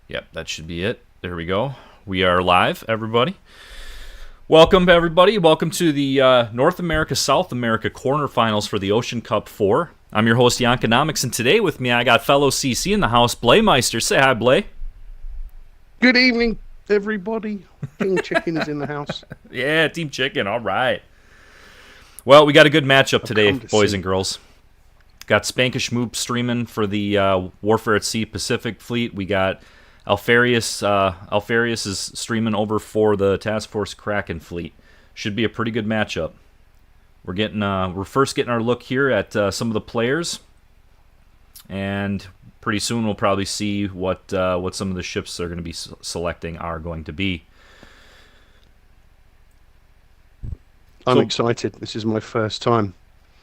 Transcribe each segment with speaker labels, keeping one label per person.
Speaker 1: Yep, that should be it. There we go. We are live, everybody. Welcome, everybody. Welcome to the North America, South America quarterfinals for the Ocean Cup 4. I'm your host, Jank, and today with me I got fellow CC in the house, Blaymeister. Say hi, Blay.
Speaker 2: Good evening, everybody. King Chicken is in the house.
Speaker 1: Yeah, Team Chicken. All right. Well, we got a good matchup today, boys and girls. Got Spankish Moop streaming for the Warfare at Sea Pacific Fleet. We got Alfarius is streaming over for the Task Force Kraken Fleet. Should be a pretty good matchup. We're first getting our look here at some of the players, and pretty soon we'll probably see what some of the ships they're going to be selecting are going to be.
Speaker 2: I'm excited. This is my first time.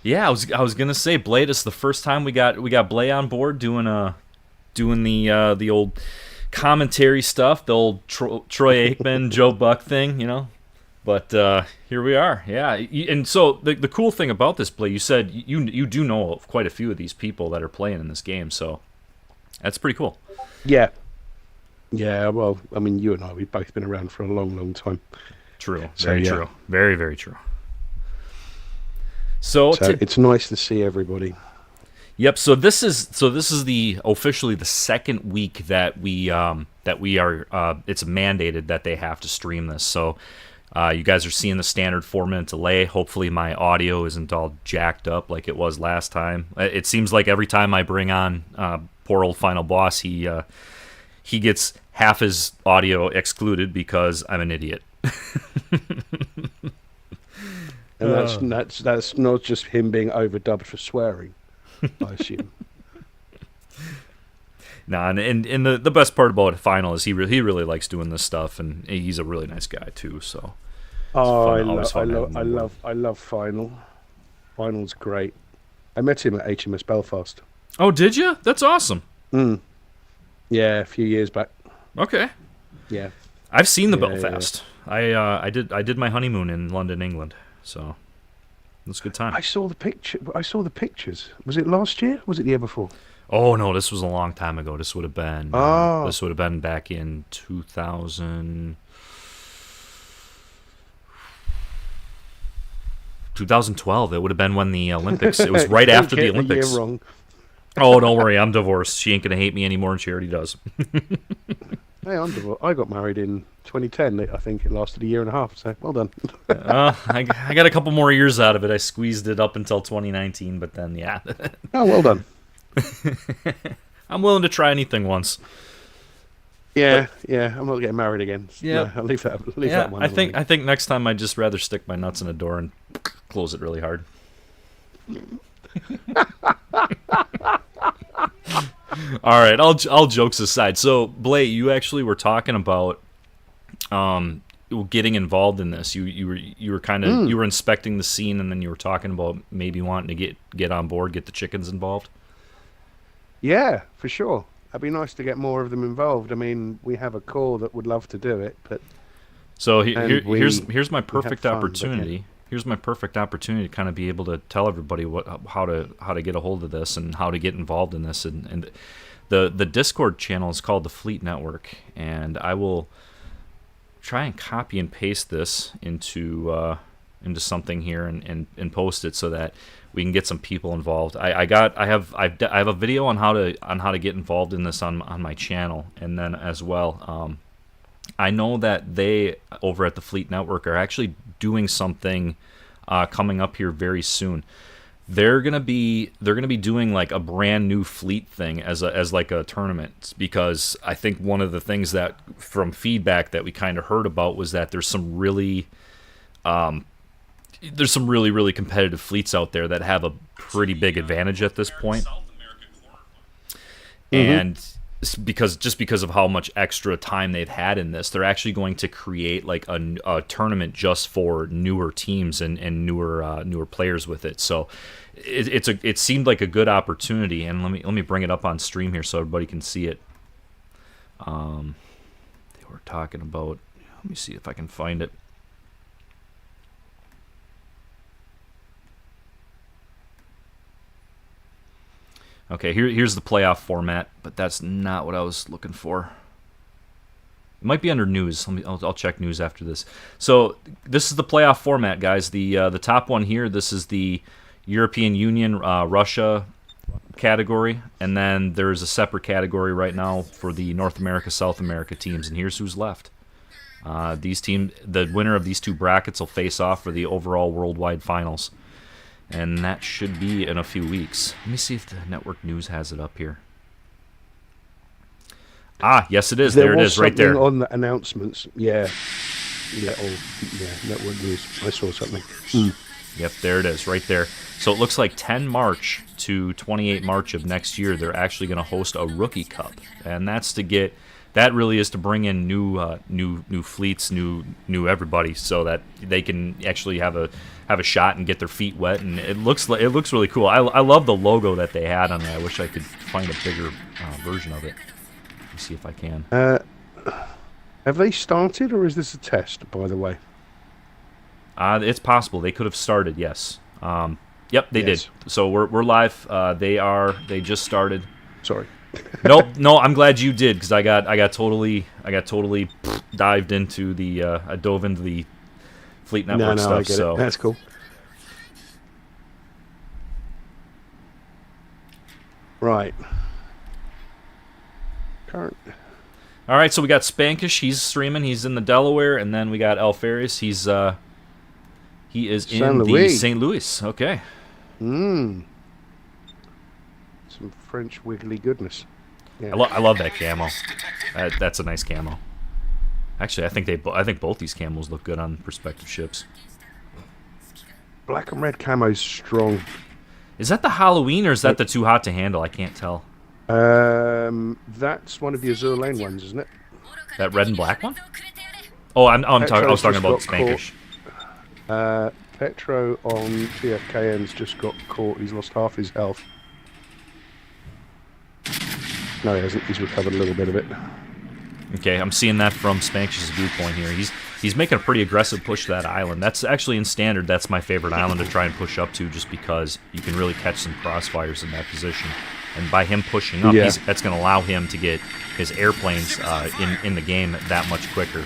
Speaker 1: Yeah, I was gonna say, Blay. This is the first time we got Blay on board doing the old commentary stuff, the old Troy Aikman, Joe Buck thing, you know. But here we are, yeah. And so the cool thing about this, Blay, you said you do know of quite a few of these people that are playing in this game, so that's pretty cool.
Speaker 2: Yeah. Well, I mean, you and I, we've both been around for a long, long time.
Speaker 1: True. Very true. Very, very true. So
Speaker 2: it's nice to see everybody.
Speaker 1: Yep. So this is the officially the second week that we are. It's mandated that they have to stream this. So you guys are seeing the standard 4-minute delay. Hopefully my audio isn't all jacked up like it was last time. It seems like every time I bring on poor old Final Boss, he gets half his audio excluded because I'm an idiot.
Speaker 2: And that's not just him being overdubbed for swearing, I assume.
Speaker 1: Nah, and the best part about Final is he really likes doing this stuff, and he's a really nice guy too. So,
Speaker 2: I love Final. Final's great. I met him at HMS Belfast.
Speaker 1: Oh, did you? That's awesome.
Speaker 2: Yeah, a few years back.
Speaker 1: Okay.
Speaker 2: Yeah.
Speaker 1: I've seen the Belfast. Yeah. I did my honeymoon in London, England. So it was a good time.
Speaker 2: I saw the pictures. Was it last year? Was it the year before?
Speaker 1: Oh no, this was a long time ago. This would have been back in 2012. It would have been when the Olympics. It was right after the Olympics.
Speaker 2: Year wrong.
Speaker 1: Oh, don't worry, I'm divorced. She ain't gonna hate me anymore, and she already does.
Speaker 2: Hey, I'm divorced. I got married in 2010. I think it lasted a year and a half. So well done.
Speaker 1: I got a couple more years out of it. I squeezed it up until 2019, but then yeah.
Speaker 2: Oh, well done.
Speaker 1: I'm willing to try anything once.
Speaker 2: Yeah. I'm not getting married again.
Speaker 1: Yeah,
Speaker 2: no, I'll leave that one.
Speaker 1: I think next time I'd just rather stick my nuts in a door and close it really hard. All right, all jokes aside. So, Blay, you actually were talking about getting involved in this. You were kind of you were inspecting the scene, and then you were talking about maybe wanting to get on board, get the chickens involved.
Speaker 2: Yeah, for sure. It'd be nice to get more of them involved. I mean, we have a core that would love to do it, but
Speaker 1: so here's my perfect opportunity. Here's my perfect opportunity to kind of be able to tell everybody how to get a hold of this and how to get involved in this. And the Discord channel is called the Fleet Network, and I will try and copy and paste this into something here and post it so that we can get some people involved. I have a video on how to get involved in this on my channel, and then as well. I know that they over at the Fleet Network are actually doing something coming up here very soon. They're gonna be doing like a brand new fleet thing as like a tournament, because I think one of the things that from feedback that we kind of heard about was that there's some really really competitive fleets out there that have a pretty big advantage at this point. And because of how much extra time they've had in this, they're actually going to create like a tournament just for newer teams and newer players with it. So it seemed like a good opportunity, and let me bring it up on stream here so everybody can see it. They were talking about. Let me see if I can find it. Okay, here's the playoff format, but that's not what I was looking for. It might be under news. I'll check news after this. So this is the playoff format, guys. The top one here. This is the European Union Russia category, and then there's a separate category right now for the North America, South America teams. And here's who's left. These teams, the winner of these two brackets will face off for the overall worldwide finals, and that should be in a few weeks. Let me see if the network news has it up here. Ah, yes, it is. There it is, right there.
Speaker 2: On the announcements, yeah, network news. I saw something.
Speaker 1: Yep, there it is, right there. So it looks like 10 March to 28 March of next year, they're actually going to host a Rookie Cup, and that's to get. That really is to bring in new fleets, new everybody, so that they can actually have a shot and get their feet wet. And it looks really cool. I love the logo that they had on it. I wish I could find a bigger version of it. Let me see if I can.
Speaker 2: Have they started, or is this a test? By the way,
Speaker 1: it's possible they could have started. Yes. Yep, they did. So we're live. They just started.
Speaker 2: Sorry.
Speaker 1: Nope, no. I'm glad you did, because I got totally dived into the I dove into the Fleet Network stuff.
Speaker 2: I get it. That's cool. Right. Current.
Speaker 1: All right, so we got Spankish. He's streaming. He's in the Delaware, and then we got Alfarius. He is in the St. Louis. Okay.
Speaker 2: Some French wiggly goodness. Yeah.
Speaker 1: I love that camo. That's a nice camo. Actually, I think both these camos look good on prospective ships.
Speaker 2: Black and red camo's strong.
Speaker 1: Is that the Halloween, or is that the Too Hot to Handle? I can't tell.
Speaker 2: That's one of the Azure Lane ones, isn't it?
Speaker 1: That red and black one? Oh, I was talking about Spankish.
Speaker 2: Petro on TFKN's just got caught. He's lost half his health. No, he hasn't. He's recovered a little bit of it.
Speaker 1: Okay, I'm seeing that from Spankish's viewpoint here. He's making a pretty aggressive push to that island. That's actually in Standard. That's my favorite island to try and push up to, just because you can really catch some crossfires in that position. And by him pushing up, that's going to allow him to get his airplanes in the game that much quicker.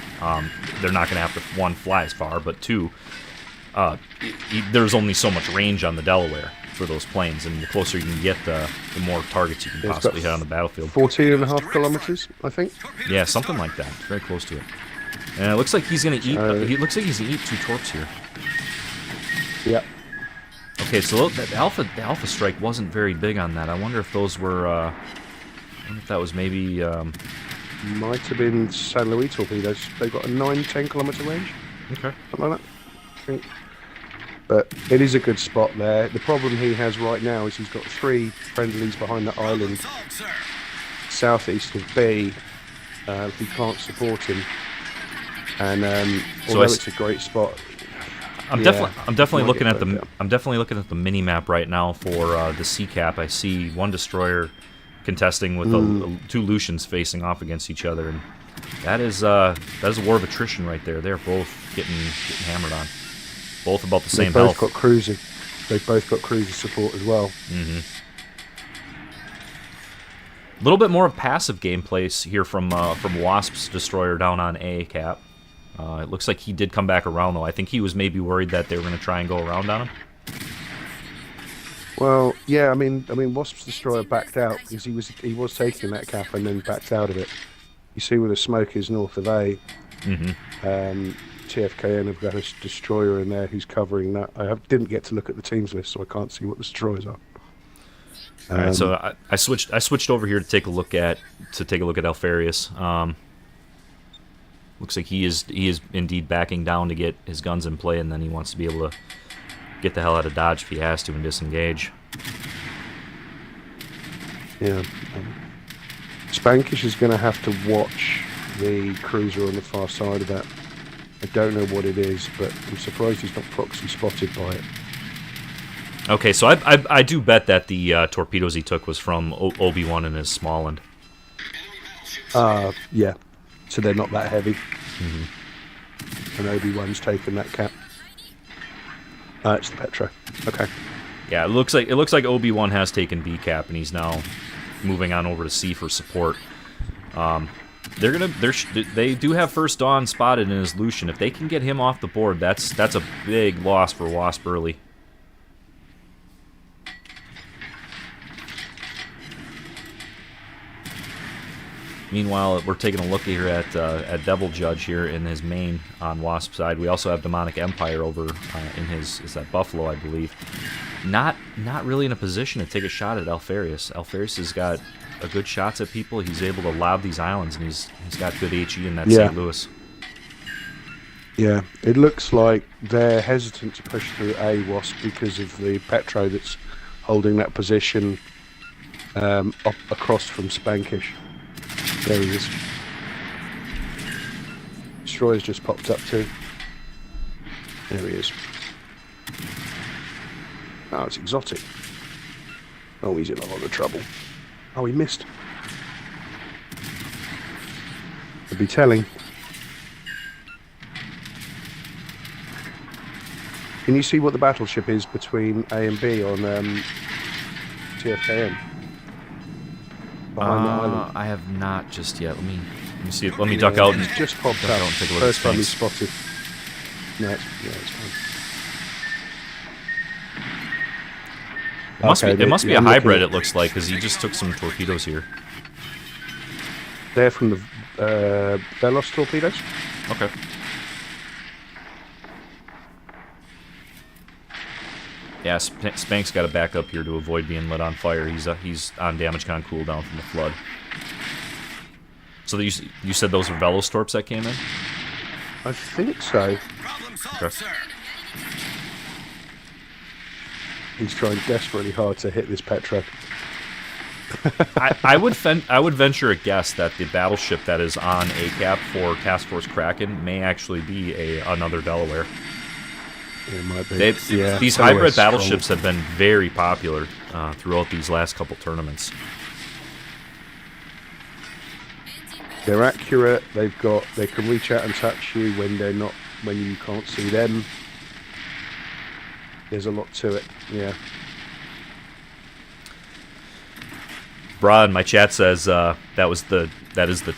Speaker 1: They're not going to have to, one, fly as far, but two, there's only so much range on the Delaware for those planes, and the closer you can get, the more targets you can possibly hit on the battlefield.
Speaker 2: 14.5 kilometers, I think.
Speaker 1: Yeah, something like that. It's very close to it. And it looks like he's going to eat. He looks like he's going to eat 2 torps here.
Speaker 2: Yeah.
Speaker 1: Okay, so the alpha strike wasn't very big on that. I wonder if those were. I wonder if that was maybe.
Speaker 2: Might have been San Luis torpedoes. They've got a 9-10 kilometer range.
Speaker 1: Okay.
Speaker 2: Something like that, I think. But it is a good spot there. The problem he has right now is he's got 3 friendlies behind the island, southeast of B. He can't support him, and although it's a great spot,
Speaker 1: I'm definitely looking at the mini map right now for the sea cap. I see 1 destroyer contesting with 2 Lucians facing off against each other, and that is a war of attrition right there. They're both getting hammered on. Both about the same health.
Speaker 2: They've both got cruiser support as well.
Speaker 1: A little bit more of passive gameplay here from Wasp's destroyer down on A cap. It looks like he did come back around, though. I think he was maybe worried that they were going to try and go around on him.
Speaker 2: Well, yeah, I mean, Wasp's destroyer backed out because he was taking that cap and then backed out of it. You see where the smoke is north of A. TFKN have got a destroyer in there who's covering that. I didn't get to look at the teams list, so I can't see what the destroyers are.
Speaker 1: All right, so I switched over here to take a look at Alfarius. Looks like he is indeed backing down to get his guns in play, and then he wants to be able to get the hell out of Dodge if he has to and disengage.
Speaker 2: Yeah. Spankish is going to have to watch the cruiser on the far side of that. I don't know what it is, but I'm surprised he's not proxy spotted by it.
Speaker 1: Okay, so I do bet that the torpedoes he took was from Obi-Wan and his Smallland.
Speaker 2: Yeah. So they're not that heavy. And Obi-Wan's taken that cap. It's the Petro. Okay.
Speaker 1: Yeah, it looks like Obi-Wan has taken B cap, and he's now moving on over to C for support. They do have First Dawn spotted in his Lucian. If they can get him off the board, that's a big loss for WASP early. Meanwhile, we're taking a look here at Devil Judge here in his main on WASP side. We also have Demonic Empire over in his, is that Buffalo, I believe. Not really in a position to take a shot at Alfarius. Alfarius has got a good shots at people. He's able to lob these islands, and he's got good HE in that St. Louis.
Speaker 2: Yeah, it looks like they're hesitant to push through A WASP because of the Petro that's holding that position up across from Spankish. There he is. Destroyer's just popped up too. There he is. Oh, it's exotic. Oh, he's in a lot of trouble. Oh, he missed. It'd be telling. Can you see what the battleship is between A and B on TFKN? Behind the island.
Speaker 1: I have not just yet. Let me see. Let me duck out and
Speaker 2: just popped up.
Speaker 1: And take a look
Speaker 2: First
Speaker 1: at
Speaker 2: time he's
Speaker 1: Spanx.
Speaker 2: spotted. No, it's fine.
Speaker 1: It must be a hybrid. It looks like because he just took some torpedoes here.
Speaker 2: They're from the Velos torpedoes.
Speaker 1: Okay. Yeah, Spank's got to back up here to avoid being lit on fire. He's on damage con cooldown from the flood. So you said those were Velos torps that came in?
Speaker 2: I think so.
Speaker 1: Okay.
Speaker 2: He's trying desperately hard to hit this Petro.
Speaker 1: I would venture a guess that the battleship that is on ACAP for Task Force Kraken may actually be another Delaware.
Speaker 2: It might be.
Speaker 1: These hybrid battleships have been very popular throughout these last couple tournaments.
Speaker 2: They're accurate. They can reach out and touch you when you can't see them. There's a lot to it. Yeah.
Speaker 1: Bra in my chat says that is the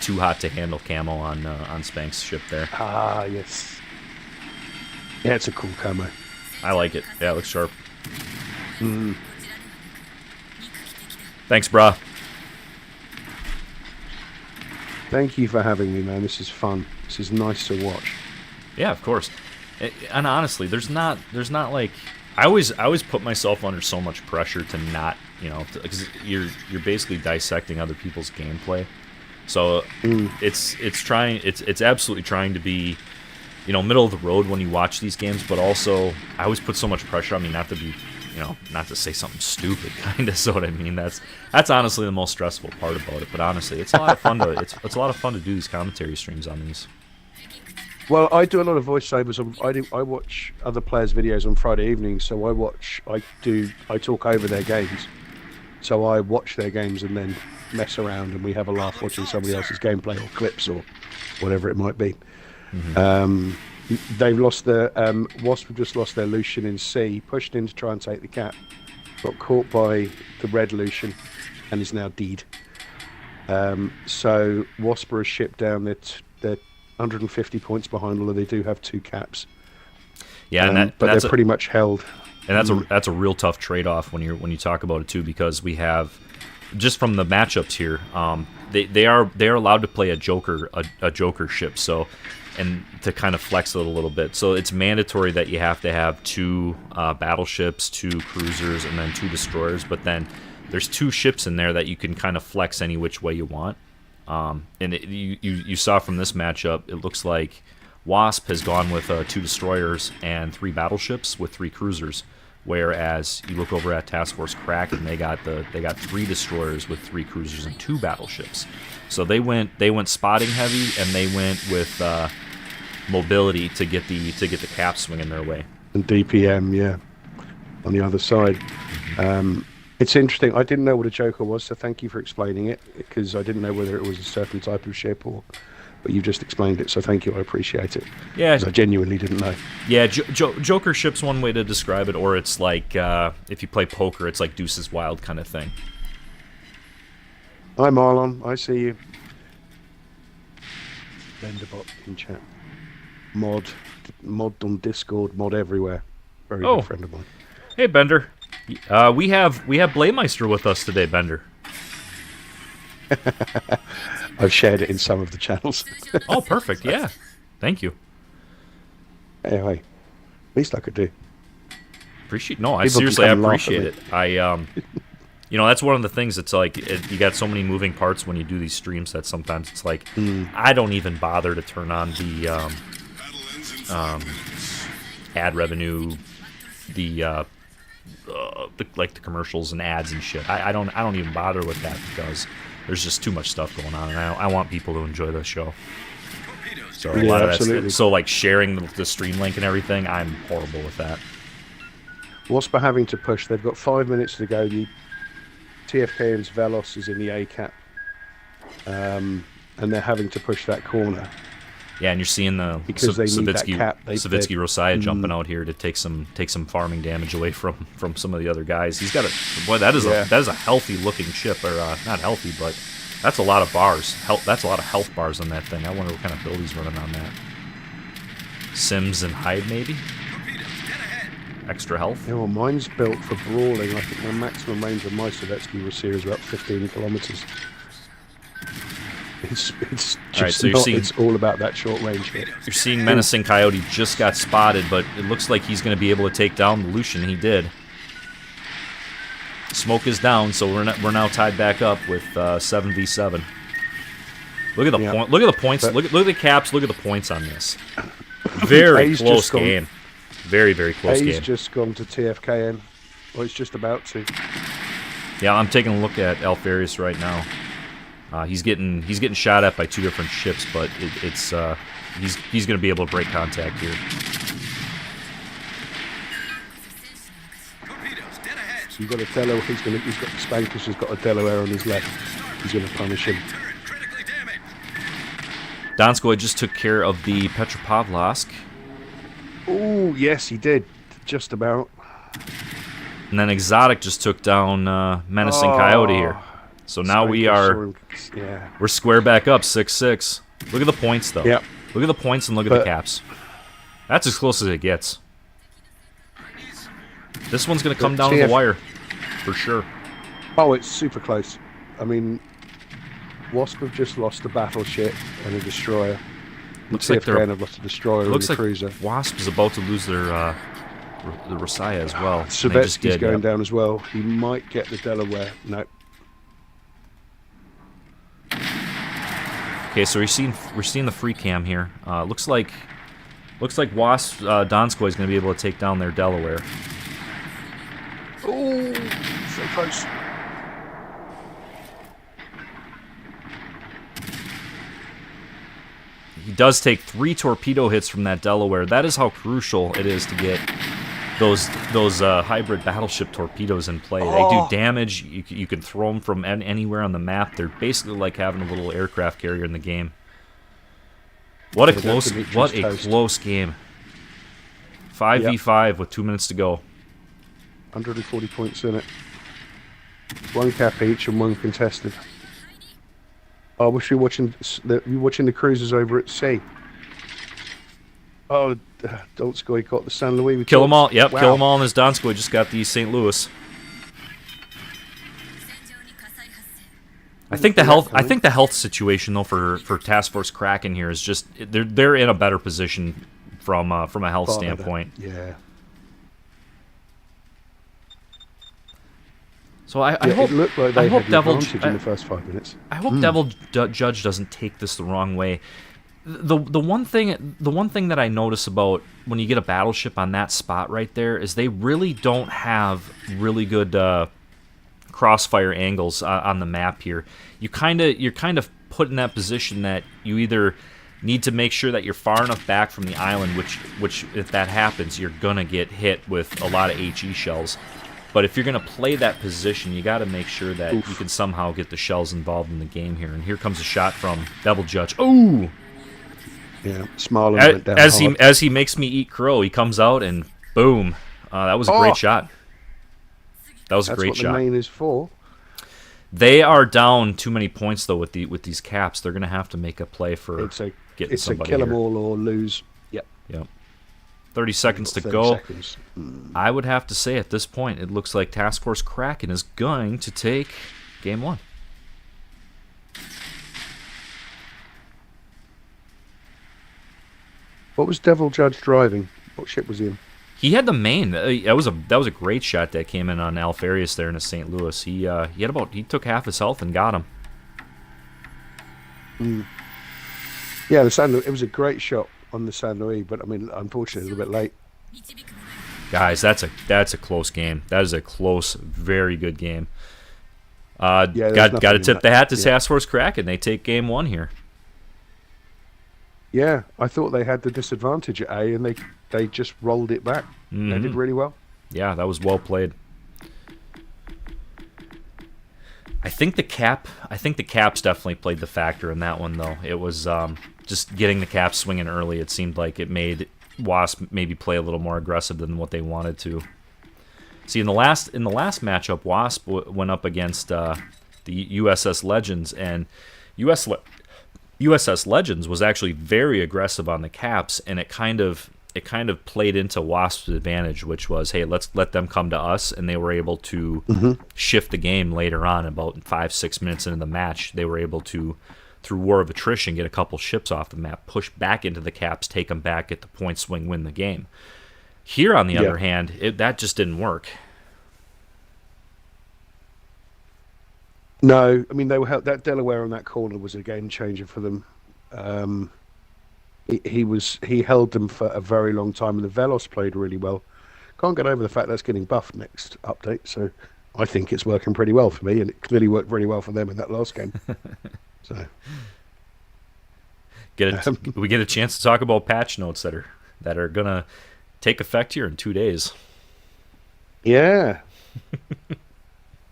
Speaker 1: too hot to handle camo on Spank's ship there.
Speaker 2: Ah, yes. Yeah, it's a cool camo.
Speaker 1: I like it. Yeah, it looks sharp.
Speaker 2: Mm.
Speaker 1: Thanks, brah.
Speaker 2: Thank you for having me, man. This is fun. This is nice to watch.
Speaker 1: Yeah, of course. And honestly, there's not like I always put myself under so much pressure to not, because you're basically dissecting other people's gameplay. So it's absolutely trying to be, middle of the road when you watch these games, but also I always put so much pressure on me not to be, not to say something stupid, kind of. So what I mean, that's honestly the most stressful part about it. But honestly, it's a lot of fun to it's a lot of fun to do these commentary streams on these.
Speaker 2: Well, I do a lot of voiceovers. I watch other players' videos on Friday evenings, so I talk over their games. So I watch their games and then mess around, and we have a laugh watching somebody else's gameplay or clips or whatever it might be. Mm-hmm. They've lost their WASP have just lost their Lucian in C, pushed in to try and take the cap, got caught by the red Lucian, and is now deed. So WASP are a ship down. They're 150 points behind, although they do have 2 caps.
Speaker 1: Yeah,
Speaker 2: but they're pretty much held.
Speaker 1: And that's a real tough trade-off when you talk about it too, because we have just from the matchups here, they are allowed to play a joker ship, so and to kind of flex it a little bit. So it's mandatory that you have to have 2 battleships, 2 cruisers, and then 2 destroyers. But then there's 2 ships in there that you can kind of flex any which way you want. And you saw from this matchup, it looks like WASP has gone with 2 destroyers and 3 battleships with 3 cruisers, whereas you look over at Task Force Kraken, they got 3 destroyers with 3 cruisers and 2 battleships. So they went spotting heavy, and they went with mobility to get the cap swinging their way. And
Speaker 2: DPM, yeah, on the other side. It's interesting. I didn't know what a joker was, so thank you for explaining it, because I didn't know whether it was a certain type of ship but you just explained it, so thank you. I appreciate it.
Speaker 1: Yeah,
Speaker 2: because I genuinely didn't know.
Speaker 1: Yeah, joker ship's one way to describe it, or it's like if you play poker, it's like Deuce's Wild kind of thing.
Speaker 2: Hi, Marlon. I see you. Benderbot in chat. Mod on Discord, mod everywhere. Very
Speaker 1: Oh.
Speaker 2: good friend of mine.
Speaker 1: Hey, Bender. We have Blaymeister with us today, Bender.
Speaker 2: I've shared it in some of the channels.
Speaker 1: Oh, perfect. Yeah. Thank you.
Speaker 2: Anyway, least I could do.
Speaker 1: No, I
Speaker 2: People
Speaker 1: seriously
Speaker 2: can come and laugh
Speaker 1: appreciate
Speaker 2: at
Speaker 1: it. You know, that's one of the things. It's like you got so many moving parts when you do these streams that sometimes it's like I don't even bother to turn on the ad revenue, the commercials and ads and shit. I don't even bother with that because there's just too much stuff going on, and I want people to enjoy the show. So a lot of
Speaker 2: absolutely.
Speaker 1: so like sharing the stream link and everything, I'm horrible with that.
Speaker 2: WASP are having to push. They've got 5 minutes to go. The TFKN's Velos is in the A cap, and they're having to push that corner.
Speaker 1: Yeah, and you're seeing the
Speaker 2: because they need that cap.
Speaker 1: Savitsky Rosaya jumping out here to take some farming damage away from some of the other guys. He's got that is a healthy looking ship, or not healthy, but that's a lot of bars. That's a lot of health bars on that thing. I wonder what kind of build he's running on that. Sims and Hyde maybe. Extra health.
Speaker 2: Yeah, well, mine's built for brawling. I think my maximum range of my Savitsky Rosaya is about 15 kilometers. It's just
Speaker 1: right, so
Speaker 2: it's all about that short range hit.
Speaker 1: You're seeing Menacing Coyote just got spotted, but it looks like he's going to be able to take down the Lucian. He did. Smoke is down, so we're now tied back up with 7v7. Look at the point. Look at the points. Look at the caps. Look at the points on this. Very close game. Very close game.
Speaker 2: He's just gone to TFKN. Well, he's just about to.
Speaker 1: Yeah, I'm taking a look at Alfarius right now. He's getting shot at by 2 different ships, but he's going to be able to break contact here.
Speaker 2: You've got a Delaware. He's got Spankish has got a Delaware on his left. He's going to punish him.
Speaker 1: Donskoy just took care of the Petropavlovsk.
Speaker 2: Oh, yes, he did. Just about.
Speaker 1: And then Exotic just took down Menacing Coyote here. So now we're square back up 6-6. Look at the points though.
Speaker 2: Yep.
Speaker 1: Look at the points and look at the caps. That's as close as it gets. This one's going to come down to the wire for sure.
Speaker 2: Oh, it's super close. I mean, WASP have just lost a battleship and a destroyer.
Speaker 1: Looks like
Speaker 2: TFKN have lost a destroyer and a cruiser.
Speaker 1: WASP is about to lose their the Rosaya as well.
Speaker 2: Savetsky's going down as well. He might get the Delaware. No.
Speaker 1: Okay, so we're seeing the free cam here. Looks like WASP Donskoy is going to be able to take down their Delaware.
Speaker 2: Oh, so close.
Speaker 1: He does take 3 torpedo hits from that Delaware. That is how crucial it is to get those hybrid battleship torpedoes in play. They do damage. You can throw them from anywhere on the map. They're basically like having a little aircraft carrier in the game. What a close game. 5v5 with 2 minutes to go.
Speaker 2: 140 points in it. 1 cap each and 1 contested. I wish you were watching the cruisers over at sea. Oh, Donskoy got the San Luis.
Speaker 1: Kill them all. Yep, wow. Kill them all. And this Donskoy just got the St. Louis. I think the health situation though for Task Force Kraken here is just they're in a better position from a health standpoint.
Speaker 2: Yeah.
Speaker 1: So I hope
Speaker 2: it looked like they had the advantage in the first 5 minutes.
Speaker 1: I hope Devil Judge doesn't take this the wrong way. The one thing that I notice about when you get a battleship on that spot right there is they really don't have really good crossfire angles on the map here. You're kind of put in that position that you either need to make sure that you're far enough back from the island, which if that happens, you're gonna get hit with a lot of HE shells. But if you're going to play that position, you got to make sure that you can somehow get the shells involved in the game here. And here comes a shot from Devil Judge. Ooh!
Speaker 2: Yeah, Smarlin went down
Speaker 1: as he makes me eat crow, he comes out and boom. That was a great shot. That's a great shot.
Speaker 2: That's what the main is for.
Speaker 1: They are down too many points though with these caps. They're going to have to make a play for. getting
Speaker 2: it's
Speaker 1: somebody
Speaker 2: a kill them
Speaker 1: here.
Speaker 2: all or lose. Yep.
Speaker 1: 30 seconds to
Speaker 2: 30
Speaker 1: go.
Speaker 2: seconds.
Speaker 1: I would have to say at this point, it looks like Task Force Kraken is going to take game 1.
Speaker 2: What was Devil Judge driving? What ship was he in?
Speaker 1: He had the main. That was a great shot that came in on Alfarius there in St. Louis. He took half his health and got him.
Speaker 2: Yeah, the San Luis, it was a great shot on the San Luis, but I mean, unfortunately, a little bit late.
Speaker 1: Guys, that's a close game. That is a close, very good game. Got to tip the hat to Task Force Kraken. They take game 1 here.
Speaker 2: Yeah, I thought they had the disadvantage at A, and they just rolled it back. They did really well.
Speaker 1: Yeah, that was well played. I think the caps definitely played the factor in that one, though. It was just getting the caps swinging early. It seemed like it made WASP maybe play a little more aggressive than what they wanted to. See, in the last matchup, WASP went up against the USS Legends, and USS Legends was actually very aggressive on the caps, and it kind of played into WASP's advantage, which was, hey, let's let them come to us, and they were able to shift the game later on. About 5-6 minutes into the match, they were able to, through war of attrition, get a couple ships off the map, push back into the caps, take them back, get the point swing, win the game. Here, on the other hand, that just didn't work.
Speaker 2: No, I mean, that Delaware on that corner was a game changer for them. He held them for a very long time, and the Velos played really well. Can't get over the fact that's getting buffed next update, so I think it's working pretty well for me, and it clearly worked really well for them in that last game. So
Speaker 1: we get a chance to talk about patch notes that are gonna take effect here in 2 days.
Speaker 2: Yeah.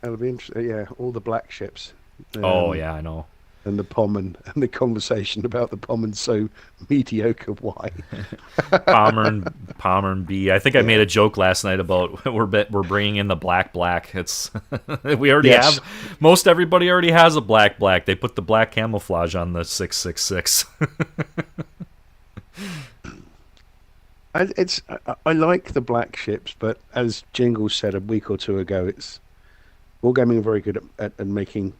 Speaker 2: That'll be interesting. Yeah, all the black ships.
Speaker 1: Yeah, I know.
Speaker 2: And the Pommern, and the conversation about the Pommern so mediocre. Why?
Speaker 1: Pommern B. I think I made a joke last night about we're bringing in the black. It's we already have. Most everybody already has a black. They put the black camouflage on the 666.
Speaker 2: I like the black ships, but as Jingles said a week or two ago, it's Wargaming are very good at making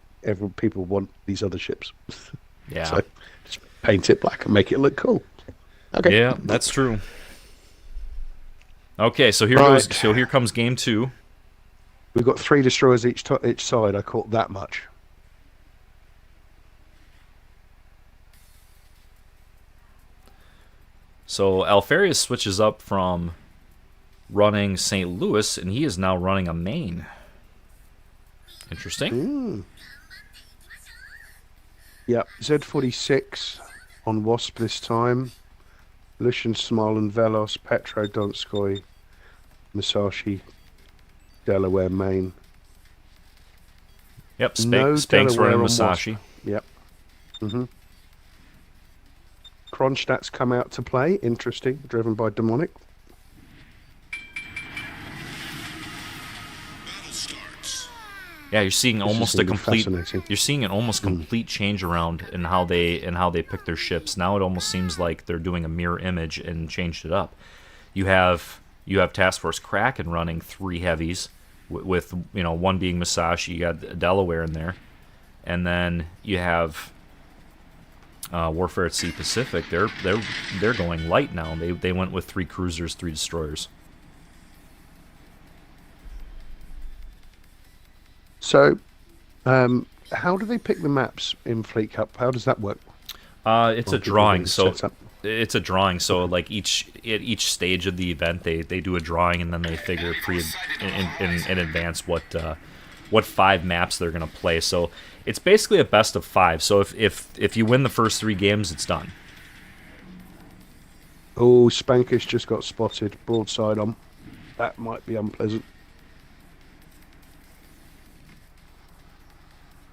Speaker 2: people want these other ships.
Speaker 1: Yeah.
Speaker 2: So just paint it black and make it look cool. Okay.
Speaker 1: Yeah, that's true. Okay, so here comes game 2.
Speaker 2: We've got 3 destroyers each side. I caught that much.
Speaker 1: So Alfarius switches up from running St. Louis, and he is now running a main. Interesting.
Speaker 2: Yep, Z46 on WASP this time. Lucian, Smolin, Velos, Petro, Donskoy, Musashi, Delaware, Maine.
Speaker 1: Yep, Spank's running Musashi.
Speaker 2: Yep. Kronstadt's come out to play. Interesting, driven by Demonic.
Speaker 1: Yeah, you're seeing almost a complete. You're seeing an almost complete change around in how they pick their ships. Now it almost seems like they're doing a mirror image and changed it up. You have Task Force Kraken running 3 heavies, with one being Musashi. You got Delaware in there, and then you have Warfare at Sea Pacific. They're going light now. They went with 3 cruisers, 3 destroyers.
Speaker 2: So, how do they pick the maps in Fleet Cup? How does that work?
Speaker 1: It's a drawing. So it's a drawing. So like at each stage of the event, they do a drawing, and then they figure in advance what 5 maps they're gonna play. So it's basically a best of 5. So if you win the first 3 games, it's done.
Speaker 2: Oh, Spankish just got spotted broadside on. That might be unpleasant.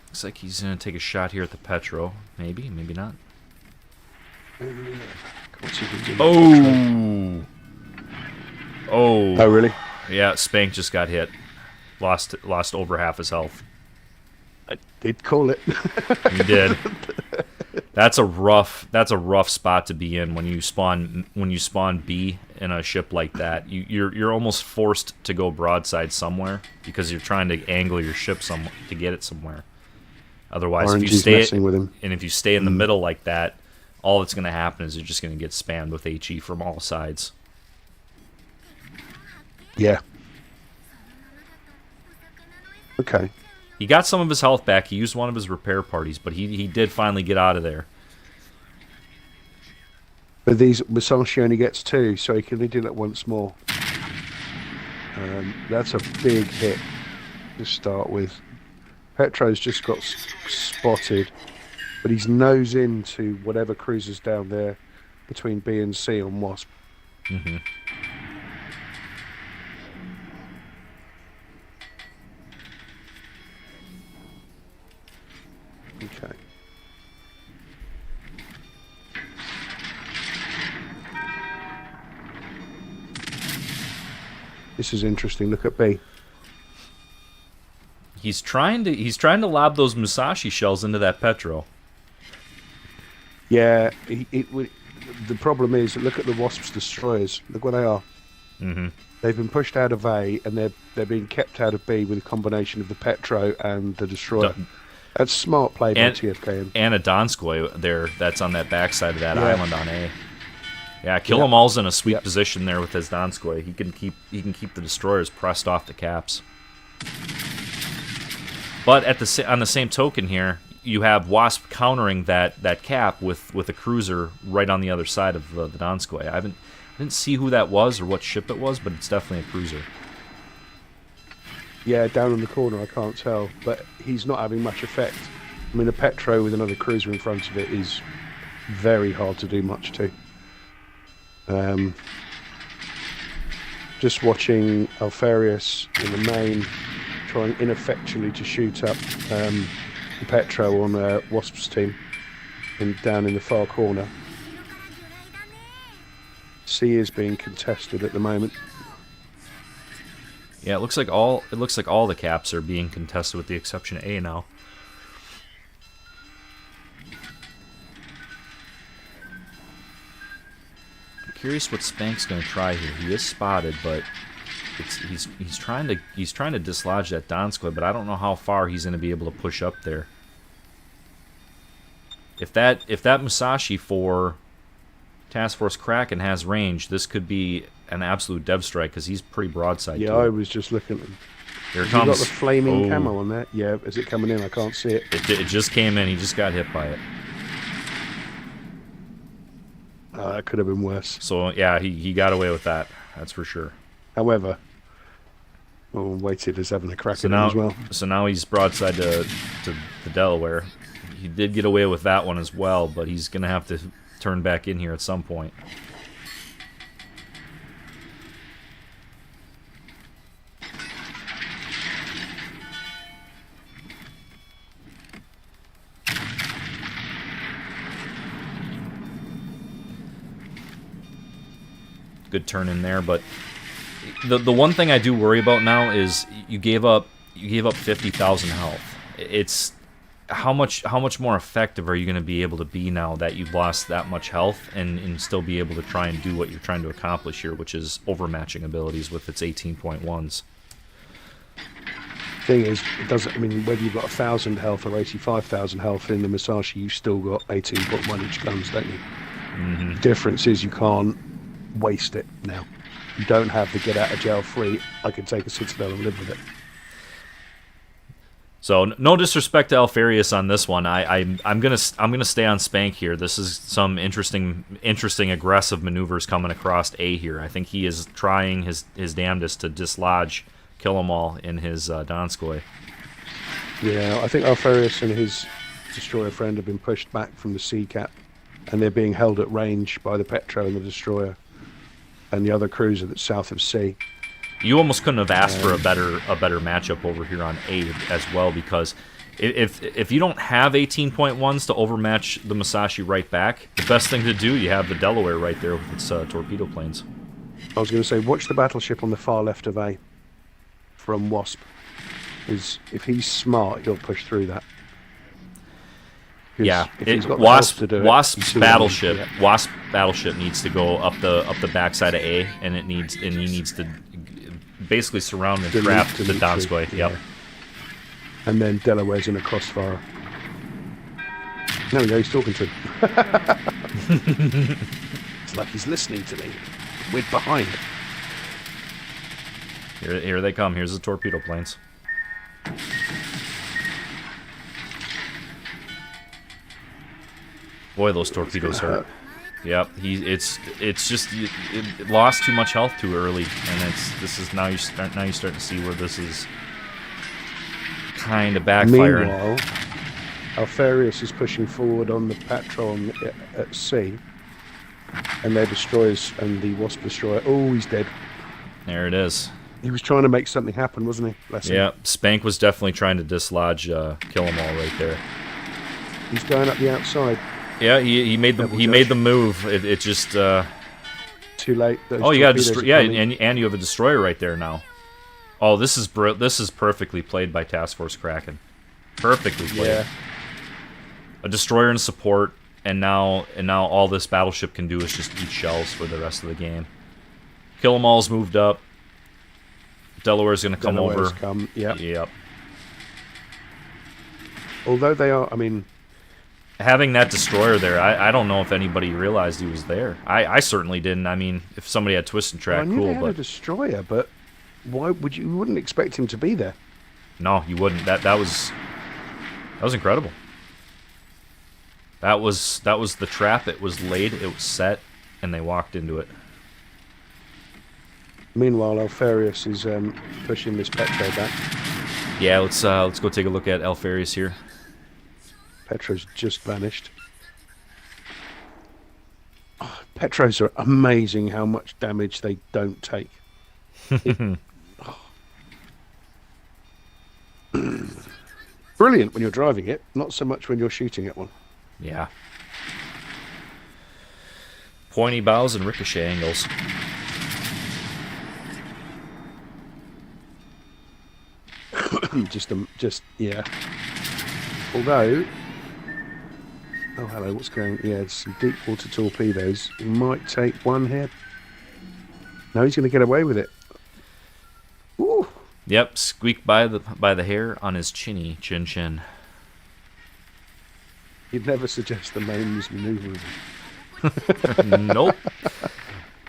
Speaker 1: Looks like he's going to take a shot here at the Petro. Maybe not. Oh!
Speaker 2: Oh, really?
Speaker 1: Yeah, Spank just got hit. Lost over half his health.
Speaker 2: I did call it.
Speaker 1: You did. That's a rough spot to be in when you spawn B in a ship like that. You're almost forced to go broadside somewhere because you're trying to angle your ship to get it somewhere. Otherwise, if you stay in the middle like that, all that's going to happen is you're just going to get spammed with HE from all sides.
Speaker 2: Yeah. Okay.
Speaker 1: He got some of his health back. He used one of his repair parties, but he did finally get out of there.
Speaker 2: But Musashi only gets 2, so he can only do that once more. That's a big hit to start with. Petro's just got spotted, but he's nose into whatever cruiser's down there between B and C on WASP.
Speaker 1: Mm-hmm.
Speaker 2: Okay. This is interesting. Look at B.
Speaker 1: He's trying to lob those Musashi shells into that Petro.
Speaker 2: Yeah, the problem is, look at the Wasp's destroyers. Look where they are.
Speaker 1: Mm-hmm.
Speaker 2: They've been pushed out of A, and they're being kept out of B with a combination of the Petro and the destroyer. That's smart play by TFKN.
Speaker 1: And a Donskoy there that's on that backside of that island on A. Yeah, Kill 'Em All's in a sweet position there with his Donskoy. He can keep the destroyers pressed off the caps. But on the same token here, you have WASP countering that cap with a cruiser right on the other side of the Donskoy. I didn't see who that was or what ship it was, but it's definitely a cruiser.
Speaker 2: Yeah, down in the corner, I can't tell, but he's not having much effect. I mean, a Petro with another cruiser in front of it is very hard to do much to. Just watching Alfarius in the main trying ineffectually to shoot up the Petro on Wasp's team and down in the far corner. C is being contested at the moment.
Speaker 1: Yeah, it looks like all the caps are being contested with the exception of A now. I'm curious what Spank's going to try here. He is spotted, but he's trying to dislodge that Donskoy, but I don't know how far he's going to be able to push up there. If that Musashi for Task Force Kraken has range, this could be an absolute dev strike because he's pretty broadside.
Speaker 2: Yeah, I was just looking at him.
Speaker 1: Here it comes.
Speaker 2: You got the flaming camo on there? Yeah, is it coming in? I can't see it.
Speaker 1: It just came in. He just got hit by it.
Speaker 2: That could have been worse.
Speaker 1: So yeah, he got away with that. That's for sure.
Speaker 2: However, Weighted is having a crack at him as well.
Speaker 1: So now he's broadside to the Delaware. He did get away with that one as well, but he's going to have to turn back in here at some point. Good turn in there, but the one thing I do worry about now is you gave up 50,000 health. It's how much more effective are you going to be able to be now that you've lost that much health and still be able to try and do what you're trying to accomplish here, which is overmatching abilities with its 18.1s.
Speaker 2: Thing is, it doesn't. I mean, whether you've got 1,000 health or 85,000 health in the Musashi, you've still got 18.1 each guns, don't you?
Speaker 1: Mm-hmm.
Speaker 2: The difference is you can't waste it now. You don't have the get out of jail free. I can take a Citadel and live with it.
Speaker 1: So no disrespect to Alfarius on this one. I'm gonna stay on Spank here. This is some interesting aggressive maneuvers coming across A here. I think he is trying his damnedest to dislodge Kill 'Em All in his Donskoy.
Speaker 2: Yeah, I think Alfarius and his destroyer friend have been pushed back from the C cap, and they're being held at range by the Petro and the destroyer and the other cruiser that's south of C.
Speaker 1: You almost couldn't have asked for a better matchup over here on A as well, because if you don't have 18.1s to overmatch the Musashi right back, the best thing to do, you have the Delaware right there with its torpedo planes.
Speaker 2: I was going to say, watch the battleship on the far left of A from WASP. If he's smart, he'll push through that.
Speaker 1: Yeah,
Speaker 2: if he's got the health
Speaker 1: Wasp
Speaker 2: to do it,
Speaker 1: Wasp's
Speaker 2: he's too
Speaker 1: battleship.
Speaker 2: late. Yeah.
Speaker 1: Wasp battleship needs to go up the backside of A, and he needs to basically surround and trap the Donskoy.
Speaker 2: Yeah.
Speaker 1: Yep.
Speaker 2: And then Delaware's in a crossfire. There we go, he's talking to him. It's like he's listening to me. We're behind.
Speaker 1: Here they come. Here's the torpedo planes. Boy, those torpedoes hurt. Yep, it's just it lost too much health too early, and now you're starting to see where this is kind of backfiring.
Speaker 2: Meanwhile, Alfarius is pushing forward on the Patron at sea, and their destroyers and the Wasp destroyer. Oh, he's dead.
Speaker 1: There it is.
Speaker 2: He was trying to make something happen, wasn't he? Bless him.
Speaker 1: Yeah, Spank was definitely trying to dislodge Kill 'Em All right there.
Speaker 2: He's going up the outside.
Speaker 1: Yeah, he made the move. It just
Speaker 2: too late.
Speaker 1: Oh, you got to destroy. Yeah, and you have a destroyer right there now. Oh, this is perfectly played by Task Force Kraken. Perfectly played.
Speaker 2: Yeah.
Speaker 1: A destroyer in support, and now all this battleship can do is just eat shells for the rest of the game. Kill 'Em All's moved up. Delaware's going to come over. Yep.
Speaker 2: Although they are, I mean,
Speaker 1: having that destroyer there, I don't know if anybody realized he was there. I certainly didn't. I mean, if somebody had twist and track,
Speaker 2: I knew
Speaker 1: cool.
Speaker 2: they had
Speaker 1: But
Speaker 2: a destroyer, but why would you wouldn't expect him to be there?
Speaker 1: No, you wouldn't. That was incredible. That was the trap. It was laid. It was set, and they walked into it.
Speaker 2: Meanwhile, Alfarius is pushing this Petro back.
Speaker 1: Yeah, let's go take a look at Alfarius here.
Speaker 2: Petro's just vanished. Oh, Petros are amazing how much damage they don't take. Brilliant when you're driving it, not so much when you're shooting at one.
Speaker 1: Yeah. Pointy bows and ricochet angles.
Speaker 2: Yeah. Although, oh hello, what's going? Yeah, it's some deep water torpedoes. He might take one here. No, he's going to get away with it. Ooh.
Speaker 1: Yep, squeaked by the hair on his chin.
Speaker 2: You'd never suggest the Mains manoeuvre.
Speaker 1: Nope.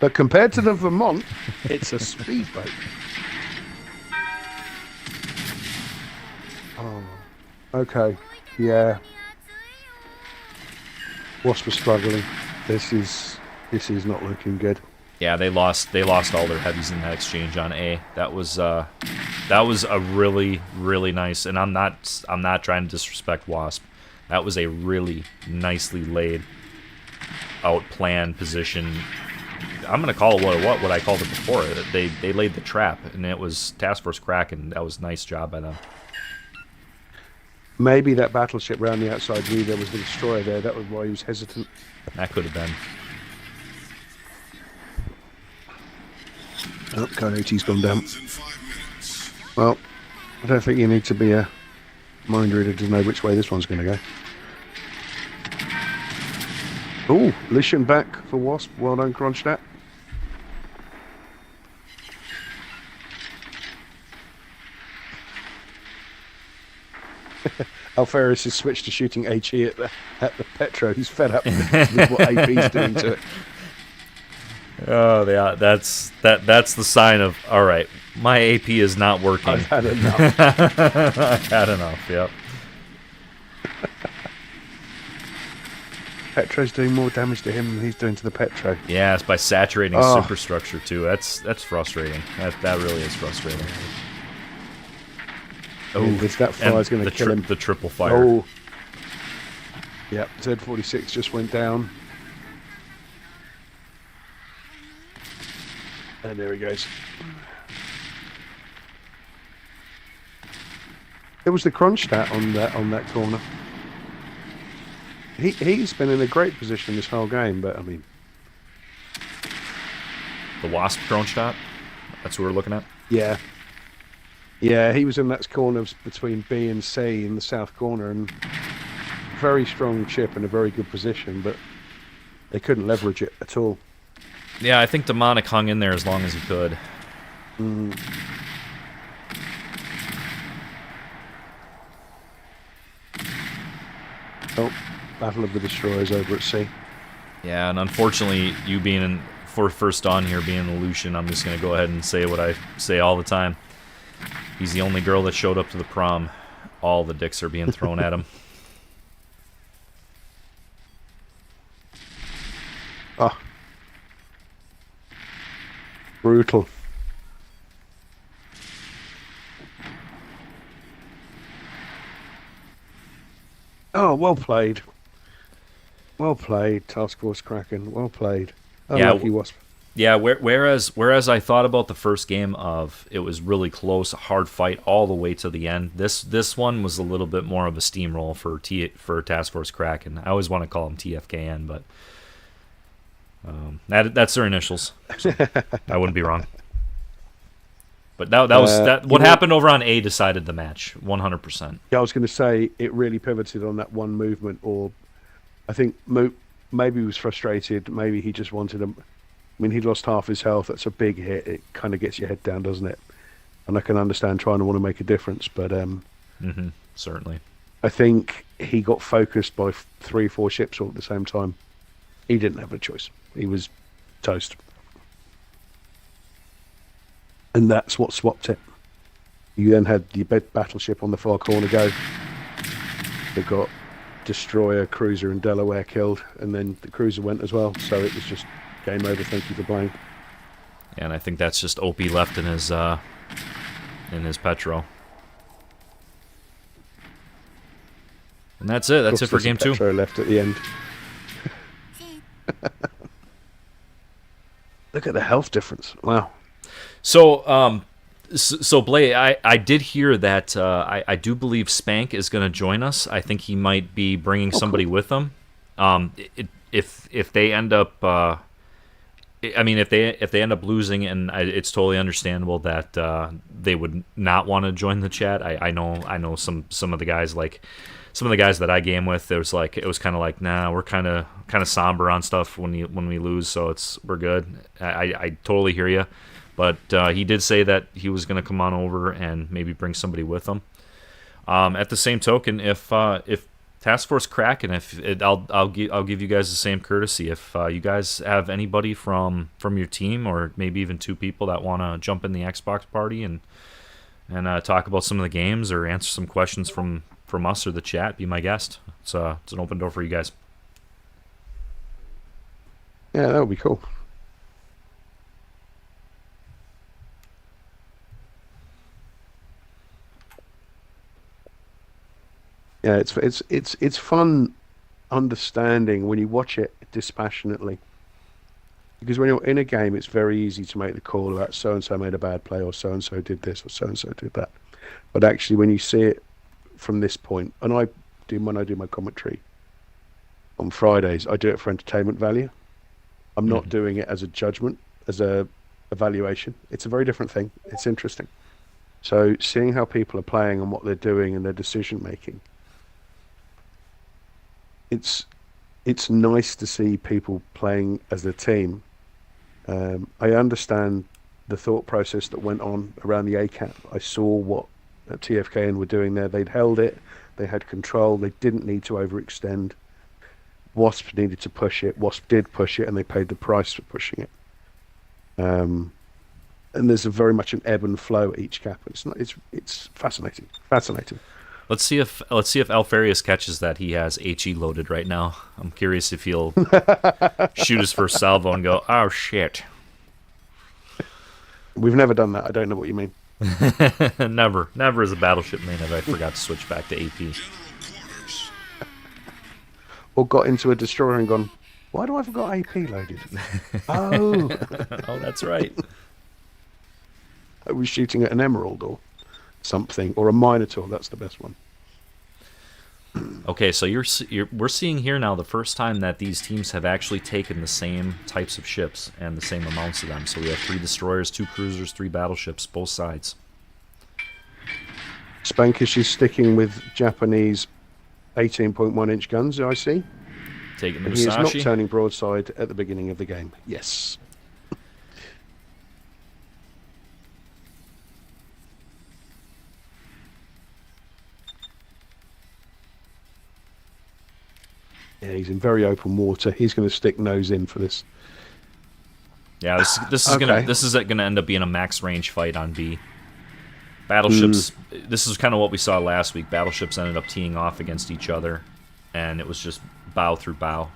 Speaker 2: But compared to the Vermont, it's a speedboat. Oh, okay, yeah. Wasp was struggling. This is not looking good.
Speaker 1: Yeah, they lost all their heavies in that exchange on A. That was a really nice, and I'm not trying to disrespect Wasp. That was a really nicely laid out plan position. I'm gonna call it what I called it before. They laid the trap, and it was Task Force Kraken. That was a nice job by them.
Speaker 2: Maybe that battleship round the outside knew there was the destroyer there. That was why he was hesitant.
Speaker 1: That could have been.
Speaker 2: Oh, Coyote's gone down. Well, I don't think you need to be a mind reader to know which way this one's going to go. Oh, Lycian back for Wasp. Well done, Kronstadt. Alfarius has switched to shooting HE at the Petro. He's fed up with what AP's doing to it.
Speaker 1: Oh, yeah, that's the sign of, all right, my AP is not working.
Speaker 2: I've had enough.
Speaker 1: I've had enough. Yep.
Speaker 2: Petro's doing more damage to him than he's doing to the Petro.
Speaker 1: Yeah, it's by saturating superstructure too. That's frustrating. That really is frustrating.
Speaker 2: Oh, that fire's going to kill him.
Speaker 1: The triple fire.
Speaker 2: Oh, yep. Z46 just went down, and there he goes. It was the Kronstadt on that corner. He's been in a great position this whole game, but I mean,
Speaker 1: the Wasp Kronstadt. That's what we're looking at.
Speaker 2: Yeah. Yeah, he was in that corner between B and C in the south corner, and very strong ship in a very good position, but they couldn't leverage it at all.
Speaker 1: Yeah, I think Demonic hung in there as long as he could.
Speaker 2: Oh, Battle of the Destroyers over at sea.
Speaker 1: Yeah, and unfortunately, you being in for first on here, being a Lucian, I'm just gonna go ahead and say what I say all the time. He's the only girl that showed up to the prom. All the dicks are being thrown at him.
Speaker 2: Ah, brutal. Oh, well played. Well played, Task Force Kraken. Well played. Unlucky Wasp.
Speaker 1: Yeah, whereas I thought about the first game of it was really close, a hard fight all the way to the end. This one was a little bit more of a steamroll for Task Force Kraken. I always want to call them TFKN, but that's their initials. So I wouldn't be wrong. But that was what happened over on A decided the match 100%.
Speaker 2: Yeah, I was going to say it really pivoted on that one movement, or I think maybe he was frustrated. Maybe he just wanted him. I mean, he'd lost half his health. That's a big hit. It kind of gets your head down, doesn't it? And I can understand trying to want to make a difference, but
Speaker 1: certainly.
Speaker 2: I think he got focused by 3-4 ships all at the same time. He didn't have a choice. He was toast. And that's what swapped it. You then had the battleship on the far corner go. They got destroyer, cruiser, and Delaware killed, and then the cruiser went as well. So it was just game over. Thank you for playing.
Speaker 1: Yeah, and I think that's just OP left in his Petro. And that's it. That's it for game 2.
Speaker 2: Petro left at the end. Look at the health difference. Wow.
Speaker 1: So, so Blay, I did hear that I do believe Spank is going to join us. I think he might be bringing somebody with him. If they end up, I mean, if they end up losing, and it's totally understandable that they would not want to join the chat. I know some of the guys, like some of the guys that I game with. It was kind of like, nah, we're kind of somber on stuff when we lose, so we're good. I totally hear you. But he did say that he was going to come on over and maybe bring somebody with him. At the same token, if Task Force Kraken, I'll give you guys the same courtesy. If you guys have anybody from your team, or maybe even 2 people that want to jump in the Xbox party and talk about some of the games or answer some questions from us or the chat, be my guest. It's an open door for you guys.
Speaker 2: Yeah, that would be cool. Yeah, it's fun understanding when you watch it dispassionately, because when you're in a game, it's very easy to make the call about so and so made a bad play, or so and so did this, or so and so did that. But actually, when you see it from this point, and when I do my commentary on Fridays, I do it for entertainment value. I'm not doing it as a judgment, as a evaluation. It's a very different thing. It's interesting. So seeing how people are playing and what they're doing and their decision making. It's nice to see people playing as a team. I understand the thought process that went on around the ACAP. I saw what TFKN were doing there. They'd held it. They had control. They didn't need to overextend. WASP needed to push it. WASP did push it, and they paid the price for pushing it. And there's very much an ebb and flow at each cap. It's fascinating. Fascinating.
Speaker 1: Let's see if Alfarius catches that he has HE loaded right now. I'm curious if he'll shoot his first salvo and go, oh shit.
Speaker 2: We've never done that. I don't know what you mean.
Speaker 1: Never as a battleship main have I forgot to switch back to AP.
Speaker 2: Or got into a destroyer and gone, why do I have got AP loaded? Oh,
Speaker 1: that's right.
Speaker 2: I was shooting at an emerald or something, or a minotaur. That's the best one.
Speaker 1: Okay, so we're seeing here now the first time that these teams have actually taken the same types of ships and the same amounts of them. So we have 3 destroyers, 2 cruisers, 3 battleships, both sides.
Speaker 2: Spankish is sticking with Japanese 18.1-inch guns, I see.
Speaker 1: Taking the
Speaker 2: And he is not
Speaker 1: Musashi.
Speaker 2: turning broadside at the beginning of the game. Yes. Yeah, he's in very open water. He's going to stick nose in for this.
Speaker 1: Yeah, this is gonna end up being a max range fight on B. Battleships. This is kind of what we saw last week. Battleships ended up teeing off against each other, and it was just bow through bow,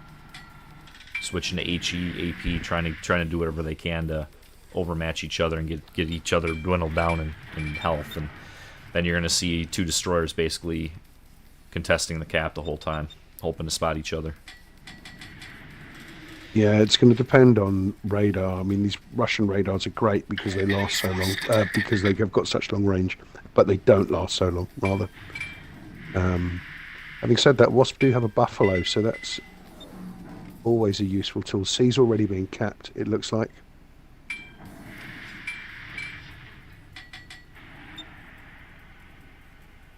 Speaker 1: switching to HE, AP, trying to do whatever they can to overmatch each other and get each other dwindled down in health, and then you're gonna see two destroyers basically contesting the cap the whole time, hoping to spot each other.
Speaker 2: Yeah, it's going to depend on radar. I mean, these Russian radars are great because they last so long, because they've got such long range, but they don't last so long, rather. Having said that, WASP do have a Buffalo, so that's always a useful tool. C's already being capped, it looks like.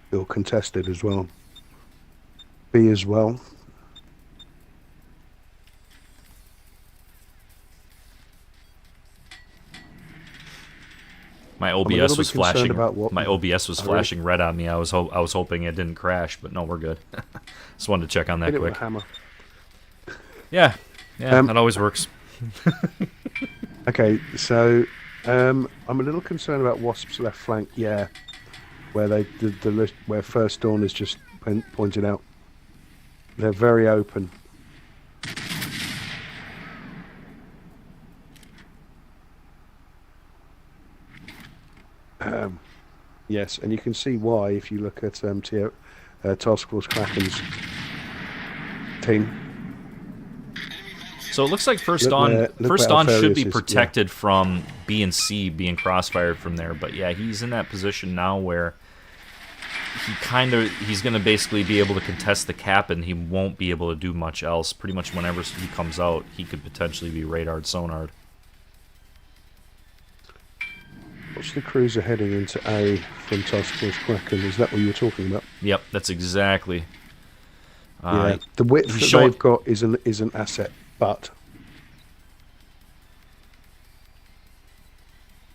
Speaker 2: Still contested as well. B as well.
Speaker 1: My OBS was flashing. My OBS was flashing red on me. I was hoping it didn't crash, but no, we're good. Just wanted to check on that
Speaker 2: Hit it with
Speaker 1: quick.
Speaker 2: a hammer.
Speaker 1: Yeah, that always works.
Speaker 2: Okay, so I'm a little concerned about WASP's left flank. Yeah, where where First Dawn is just pointed out. They're very open. Yes, and you can see why if you look at Task Force Kraken's team.
Speaker 1: So it looks like First Dawn should be protected from B and C being crossfired from there, but yeah, he's in that position now where he's going to basically be able to contest the cap, and he won't be able to do much else. Pretty much whenever he comes out, he could potentially be radared, sonared.
Speaker 2: What's the cruiser heading into A from Task Force Kraken? Is that what you were talking about?
Speaker 1: Yep, that's exactly.
Speaker 2: Yeah, the width that they've got is an asset, but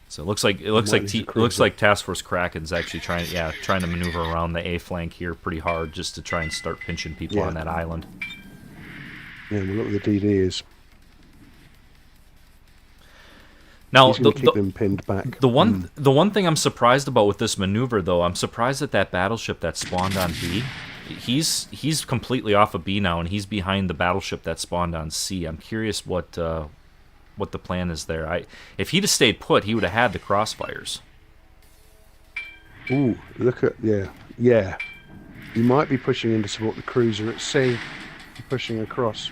Speaker 1: so it looks like Task Force Kraken's actually trying to maneuver around the A flank here pretty hard just to try and start pinching people on that island.
Speaker 2: Yeah, well, look what the DD is.
Speaker 1: Now,
Speaker 2: keep him pinned back.
Speaker 1: The one thing I'm surprised about with this maneuver, though, I'm surprised that battleship that spawned on B, he's completely off of B now, and he's behind the battleship that spawned on C. I'm curious what the plan is there. If he'd have stayed put, he would have had the crossfires.
Speaker 2: Ooh, look at yeah. He might be pushing in to support the cruiser at C, pushing across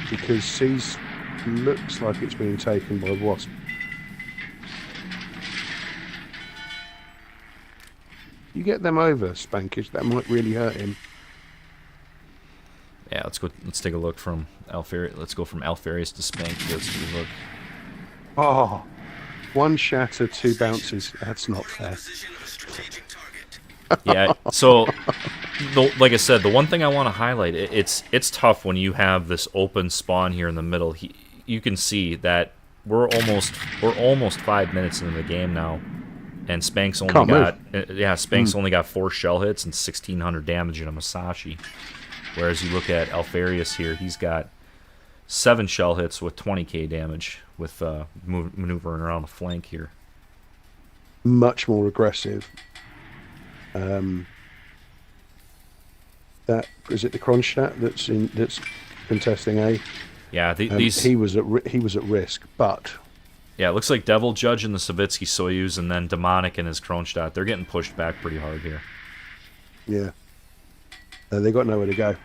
Speaker 2: because C's looks like it's being taken by WASP. You get them over, Spankish. That might really hurt him.
Speaker 1: Yeah, let's go. Let's take a look from Alfarius. Let's go from Alfarius to Spank. Let's take a look.
Speaker 2: Oh, one shatter, two bounces. That's not fair.
Speaker 1: Yeah. So, like I said, the one thing I want to highlight, it's tough when you have this open spawn here in the middle. You can see that we're almost 5 minutes into the game now, and Spank's only got 4 shell hits and 1,600 damage in a Musashi. Whereas you look at Alfarius here, he's got 7 shell hits with 20k damage with maneuvering around the flank here.
Speaker 2: Much more aggressive. That is it. The Kronstadt that's contesting A.
Speaker 1: Yeah,
Speaker 2: he was at risk, but
Speaker 1: yeah, it looks like Devil Judge and the Savitsky Soyuz, and then Demonic and his Kronstadt. They're getting pushed back pretty hard here.
Speaker 2: Yeah, they got nowhere to go.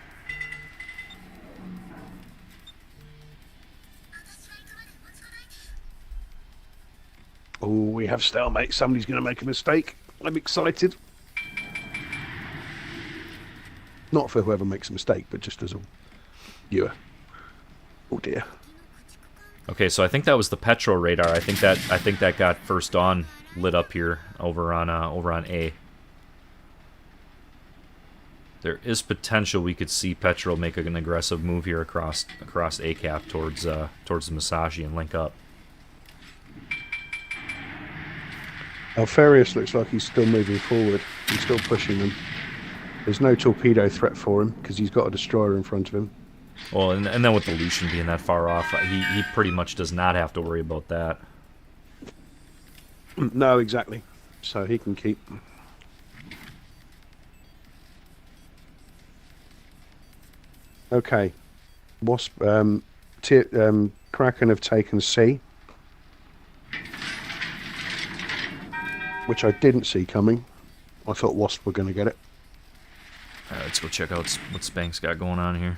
Speaker 2: Oh, we have stalemate. Somebody's going to make a mistake. I'm excited. Not for whoever makes a mistake, but just as a viewer. Oh dear.
Speaker 1: Okay, so I think that was the Petro radar. I think that got First Dawn lit up here over on A. there is potential we could see Petrol make an aggressive move here across ACAP towards the Musashi and link up.
Speaker 2: Alfarius looks like he's still moving forward. He's still pushing them. There's no torpedo threat for him because he's got a destroyer in front of him.
Speaker 1: Well, and then with the Lucian being that far off, he pretty much does not have to worry about that.
Speaker 2: No, exactly. So he can keep... Okay. WASP, Kraken have taken C. Which I didn't see coming. I thought WASP were going to get it.
Speaker 1: Alright, let's go check out what Spank's got going on here.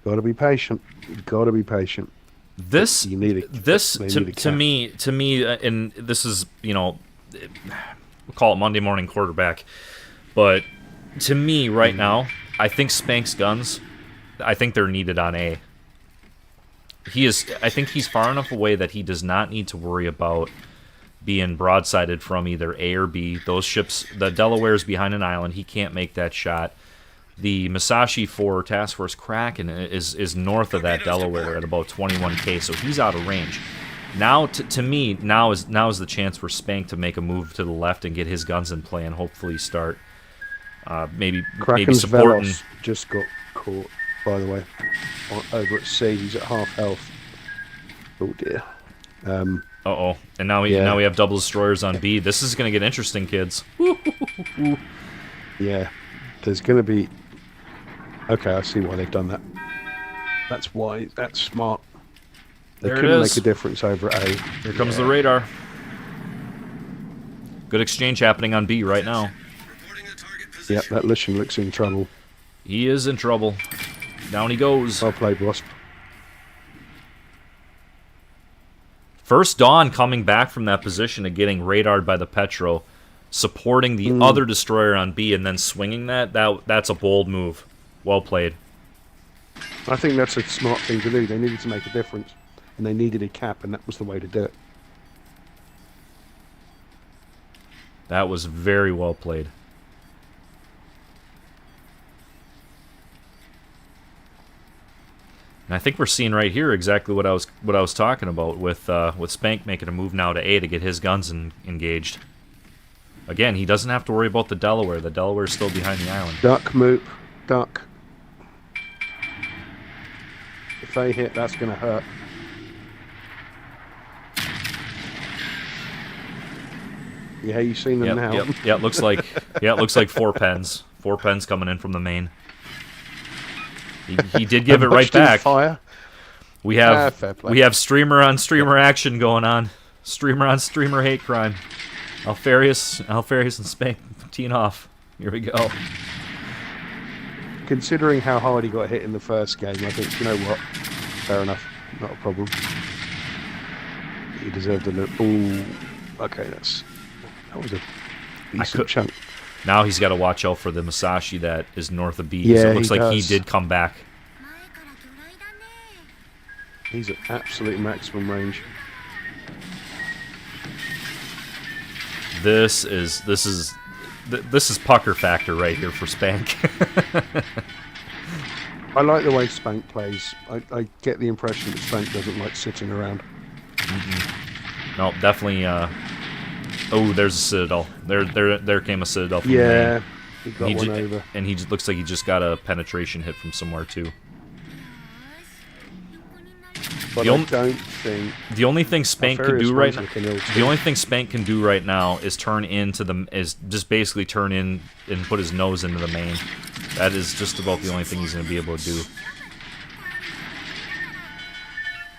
Speaker 2: Gotta be patient. Gotta be patient.
Speaker 1: This
Speaker 2: you need
Speaker 1: to me, and this is, you know, we'll call it Monday morning quarterback, but to me right now, I think Spank's guns, I think they're needed on A. I think he's far enough away that he does not need to worry about being broadsided from either A or B. Those ships, the Delaware's behind an island, he can't make that shot. The Musashi for Task Force Kraken is north of that Delaware at about 21k, so he's out of range. Now, to me, now is the chance for Spank to make a move to the left and get his guns in play and hopefully start maybe supporting.
Speaker 2: Velos just got caught, by the way, over at C. He's at half health. Oh dear.
Speaker 1: Uh-oh. And now we have double destroyers on B. This is going to get interesting, kids.
Speaker 2: Yeah. There's going to be... Okay, I see why they've done that. That's why. That's smart. They couldn't make a difference over at A.
Speaker 1: Here comes the radar. Good exchange happening on B right now.
Speaker 2: Yep, that Lucian looks in trouble.
Speaker 1: He is in trouble. Down he goes.
Speaker 2: Well played, Wasp.
Speaker 1: First Dawn coming back from that position and getting radared by the Petro, supporting the other destroyer on B and then swinging that's a bold move. Well played.
Speaker 2: I think that's a smart thing to do. They needed to make a difference, and they needed a cap, and that was the way to do it.
Speaker 1: That was very well played. And I think we're seeing right here exactly what I was talking about with Spank making a move now to A to get his guns engaged. Again, he doesn't have to worry about the Delaware. The Delaware is still behind the island.
Speaker 2: Duck, move, duck. If they hit, that's going to hurt. Yeah, you seen them now.
Speaker 1: Yeah, it looks like it looks like 4 pens. 4 pens coming in from the main. He did give it right back.
Speaker 2: Fire.
Speaker 1: We have streamer on streamer action going on. Streamer on streamer hate crime. Alfarius and Spank teeing off. Here we go.
Speaker 2: Considering how hard he got hit in the first game, I think, you know what? Fair enough. Not a problem. He deserved a little... Ooh. Okay, that was a decent chunk.
Speaker 1: Now he's got to watch out for the Musashi that is north of B.
Speaker 2: Yeah,
Speaker 1: it looks like he did come back.
Speaker 2: He's at absolute maximum range.
Speaker 1: This is pucker factor right here for Spank.
Speaker 2: I like the way Spank plays. I get the impression that Spank doesn't like sitting around.
Speaker 1: No, definitely. Oh, there's a Citadel. There came a Citadel from
Speaker 2: yeah, he got one over.
Speaker 1: And he looks like he just got a penetration hit from somewhere too.
Speaker 2: But I don't think
Speaker 1: the only thing Spank can do right now. The only thing Spank can do right now is just basically turn in and put his nose into the main. That is just about the only thing he's going to be able to do.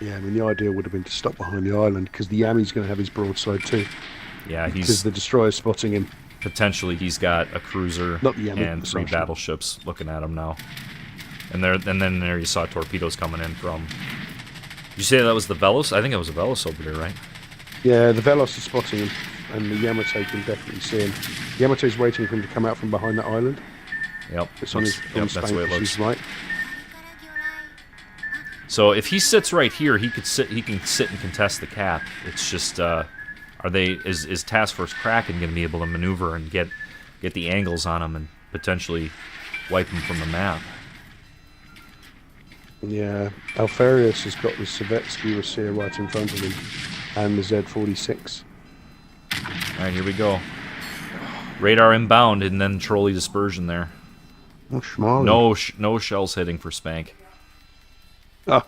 Speaker 2: Yeah, I mean the idea would have been to stop behind the island because the Yami's going to have his broadside too.
Speaker 1: Yeah,
Speaker 2: because the destroyer's spotting him.
Speaker 1: Potentially, he's got a cruiser and 3 battleships looking at him now. And then there you saw torpedoes coming in from. Did you say that was the Velos? I think it was a Velos over there, right?
Speaker 2: Yeah, the Velos is spotting him, and the Yamato can definitely see him. Yamato's waiting for him to come out from behind the island.
Speaker 1: Yep.
Speaker 2: It's on his
Speaker 1: that's the way it looks.
Speaker 2: Right.
Speaker 1: So if he sits right here, he can sit and contest the cap. It's just is Task Force Kraken going to be able to maneuver and get the angles on him and potentially wipe him from the map?
Speaker 2: Yeah, Alfarius has got the Savetsky Rossier right in front of him and the Z46.
Speaker 1: Alright, here we go. Radar inbound and then trolley dispersion there.
Speaker 2: Oh, Schmally.
Speaker 1: No shells hitting for Spank.
Speaker 2: Ah.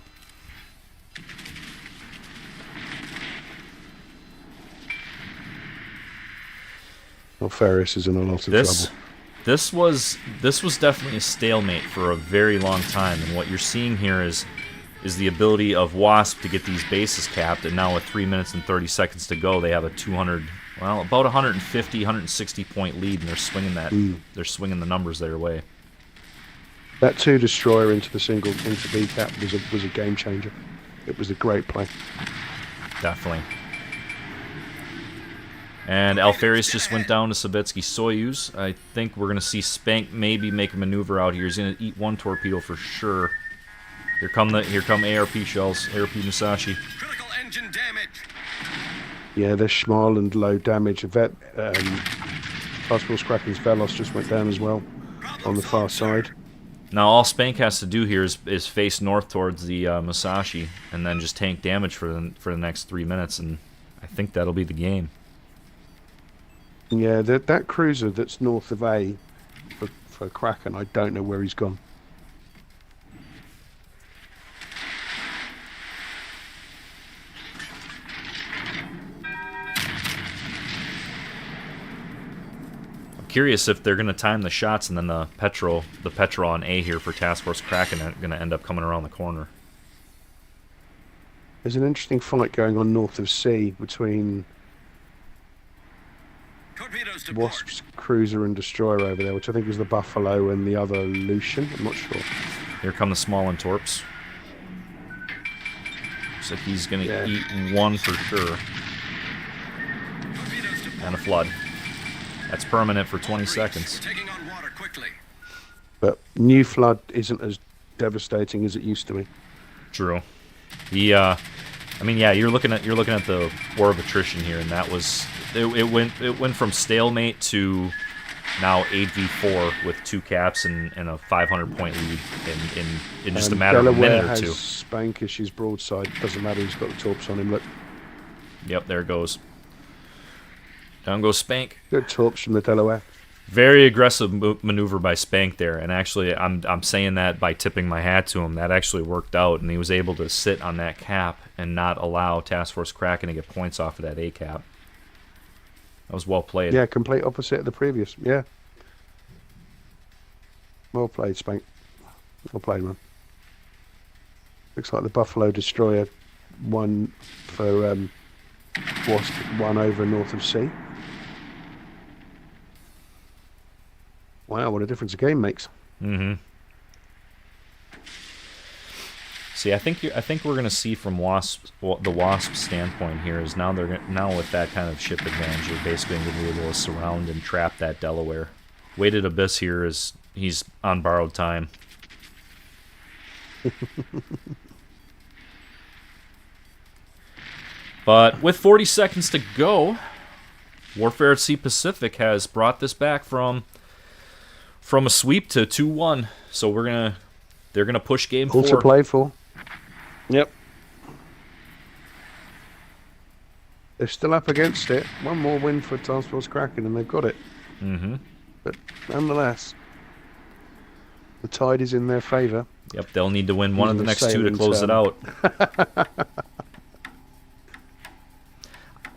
Speaker 2: Alfarius is in a lot of trouble.
Speaker 1: This was definitely a stalemate for a very long time, and what you're seeing here is the ability of WASP to get these bases capped, and now with 3 minutes and 30 seconds to go, they have a 200, well, about 150, 160 point lead, and they're swinging they're swinging the numbers their way.
Speaker 2: That 2 destroyer into B cap was a game changer. It was a great play.
Speaker 1: Definitely. And Alfarius just went down to Savetsky Soyuz. I think we're going to see Spank maybe make a maneuver out here. He's going to eat 1 torpedo for sure. Here come ARP shells, ARP Musashi.
Speaker 3: Critical engine damage.
Speaker 2: Yeah, they're small and low damage. Task Force Kraken's Velos just went down as well on the far side.
Speaker 1: Now all Spank has to do here is face north towards the Musashi and then just tank damage for the next 3 minutes, and I think that'll be the game.
Speaker 2: Yeah, that cruiser that's north of A for Kraken, I don't know where he's gone.
Speaker 1: I'm curious if they're going to time the shots and then the petrol on A here for Task Force Kraken are going to end up coming around the corner.
Speaker 2: There's an interesting fight going on north of C between Wasp's cruiser and destroyer over there, which I think is the Buffalo and the other Lucian. I'm not sure.
Speaker 1: Here come the small and torps. Looks like he's going to eat 1 for sure. And a flood. That's permanent for 20 seconds.
Speaker 2: But new flood isn't as devastating as it used to be.
Speaker 1: True. I mean, yeah, you're looking at the war of attrition here, and that was it went from stalemate to now 8v4 with 2 caps and a 500 point lead in just a matter of a minute or 2.
Speaker 2: Has Spank issues broadside. Doesn't matter. He's got the torps on him. Look.
Speaker 1: Yep, there it goes. Down goes Spank.
Speaker 2: Good torps from the Delaware.
Speaker 1: Very aggressive maneuver by Spank there, and actually, I'm saying that by tipping my hat to him. That actually worked out, and he was able to sit on that cap and not allow Task Force Kraken to get points off of that A cap. That was well played.
Speaker 2: Yeah, complete opposite of the previous. Yeah. Well played, Spank. Well played, man. Looks like the Buffalo Destroyer won for Wasp, 1 over north of C. Wow, what a difference a game makes.
Speaker 1: Mm-hmm. See, I think we're going to see from the Wasp standpoint here is now with that kind of ship advantage, you're basically going to be able to surround and trap that Delaware. Weighted Abyss here is he's on borrowed time. But with 40 seconds to go, Warfare at Sea Pacific has brought this back from a sweep to 2-1. So they're gonna push game 4.
Speaker 2: All to play for. Yep. They're still up against it. One more win for Task Force Kraken and they've got it.
Speaker 1: Mm-hmm.
Speaker 2: But nonetheless, the tide is in their favour.
Speaker 1: Yep, they'll need to win one of the next 2 to close it out.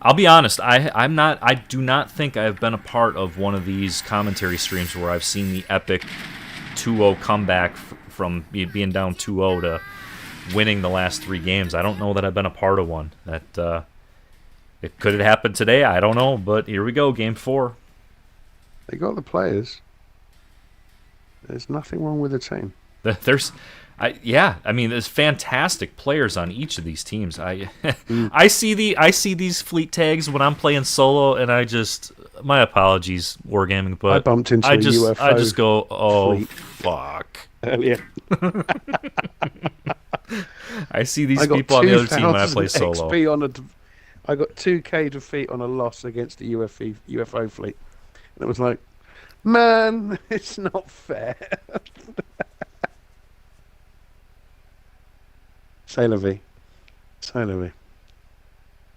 Speaker 1: I'll be honest, I do not think I've been a part of one of these commentary streams where I've seen the epic 2-0 comeback from being down 2-0 to winning the last 3 games. I don't know that I've been a part of one. That it could have happened today, I don't know, but here we go, game 4.
Speaker 2: They got the players. There's nothing wrong with the team.
Speaker 1: I mean, there's fantastic players on each of these teams. I see these fleet tags when I'm playing solo, and my apologies, Wargaming, but
Speaker 2: I bumped into a UFO.
Speaker 1: I just go, oh
Speaker 2: fleet
Speaker 1: fuck.
Speaker 2: earlier.
Speaker 1: I see these
Speaker 2: I got
Speaker 1: people on the other team when I play
Speaker 2: 2,000
Speaker 1: solo.
Speaker 2: XP on I got 2k defeat on a loss against the UFO fleet. And it was like, man, it's not fair. C'est la vie. C'est la vie.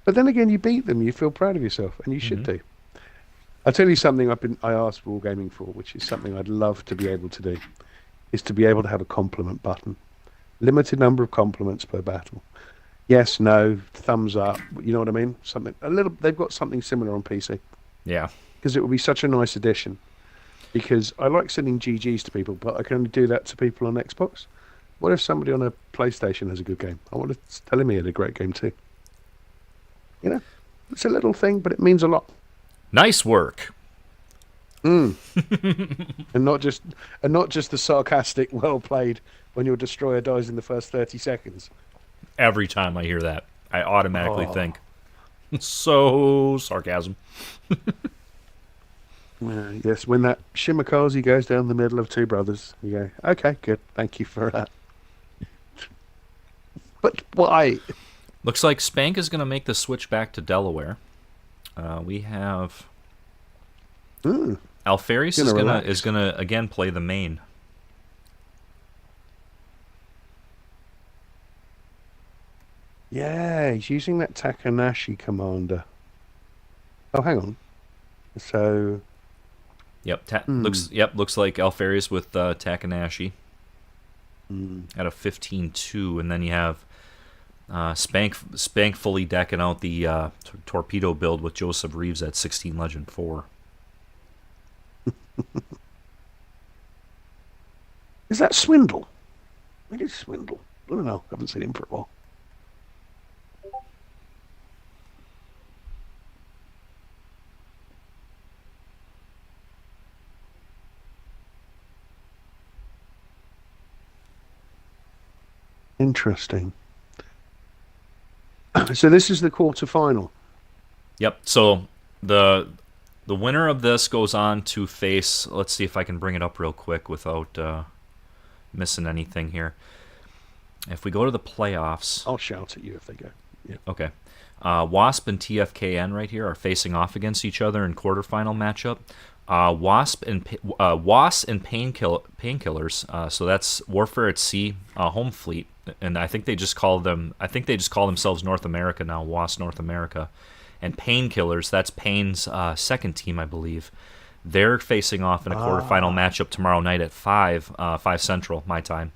Speaker 2: But then again, you beat them, you feel proud of yourself, and you should do. I'll tell you something I asked Wargaming for, which is something I'd love to be able to do, is to be able to have a compliment button. Limited number of compliments per battle. Yes, no, thumbs up, you know what I mean? Something a little. They've got something similar on PC.
Speaker 1: Yeah.
Speaker 2: Because it would be such a nice addition. Because I like sending GGs to people, but I can only do that to people on Xbox. What if somebody on a PlayStation has a good game? I want to tell him he had a great game too. You know, it's a little thing, but it means a lot.
Speaker 1: Nice work.
Speaker 2: And not just the sarcastic, well played when your destroyer dies in the first 30 seconds.
Speaker 1: Every time I hear that, I automatically think, so sarcasm.
Speaker 2: Yes, when that Shimakaze goes down the middle of two brothers, you go, okay, good, thank you for that. But why?
Speaker 1: Looks like Spank is going to make the switch back to Delaware. We have Alferis is gonna again play the main.
Speaker 2: Yeah, he's using that Takanashi commander. Oh, hang on. So,
Speaker 1: yep, looks like Alferis with Takanashi at a 15-2, and then you have Spank fully decking out the torpedo build with Joseph Reeves at 16 Legend 4.
Speaker 2: Is that Swindle? It is Swindle. I don't know. I haven't seen him for a while. Interesting. So this is the quarterfinal.
Speaker 1: Yep. So the winner of this goes on to face. Let's see if I can bring it up real quick without missing anything here. If we go to the playoffs,
Speaker 2: I'll shout at you if they go. Yeah.
Speaker 1: Okay. WASP and TFKN right here are facing off against each other in quarterfinal matchup. WASP and Painkillers. So that's Warfare at Sea, home fleet, and I think they just call themselves North America now, WASP North America. And Painkillers, that's Payne's second team, I believe. They're facing off in a quarterfinal matchup tomorrow night at 5 Central, my time.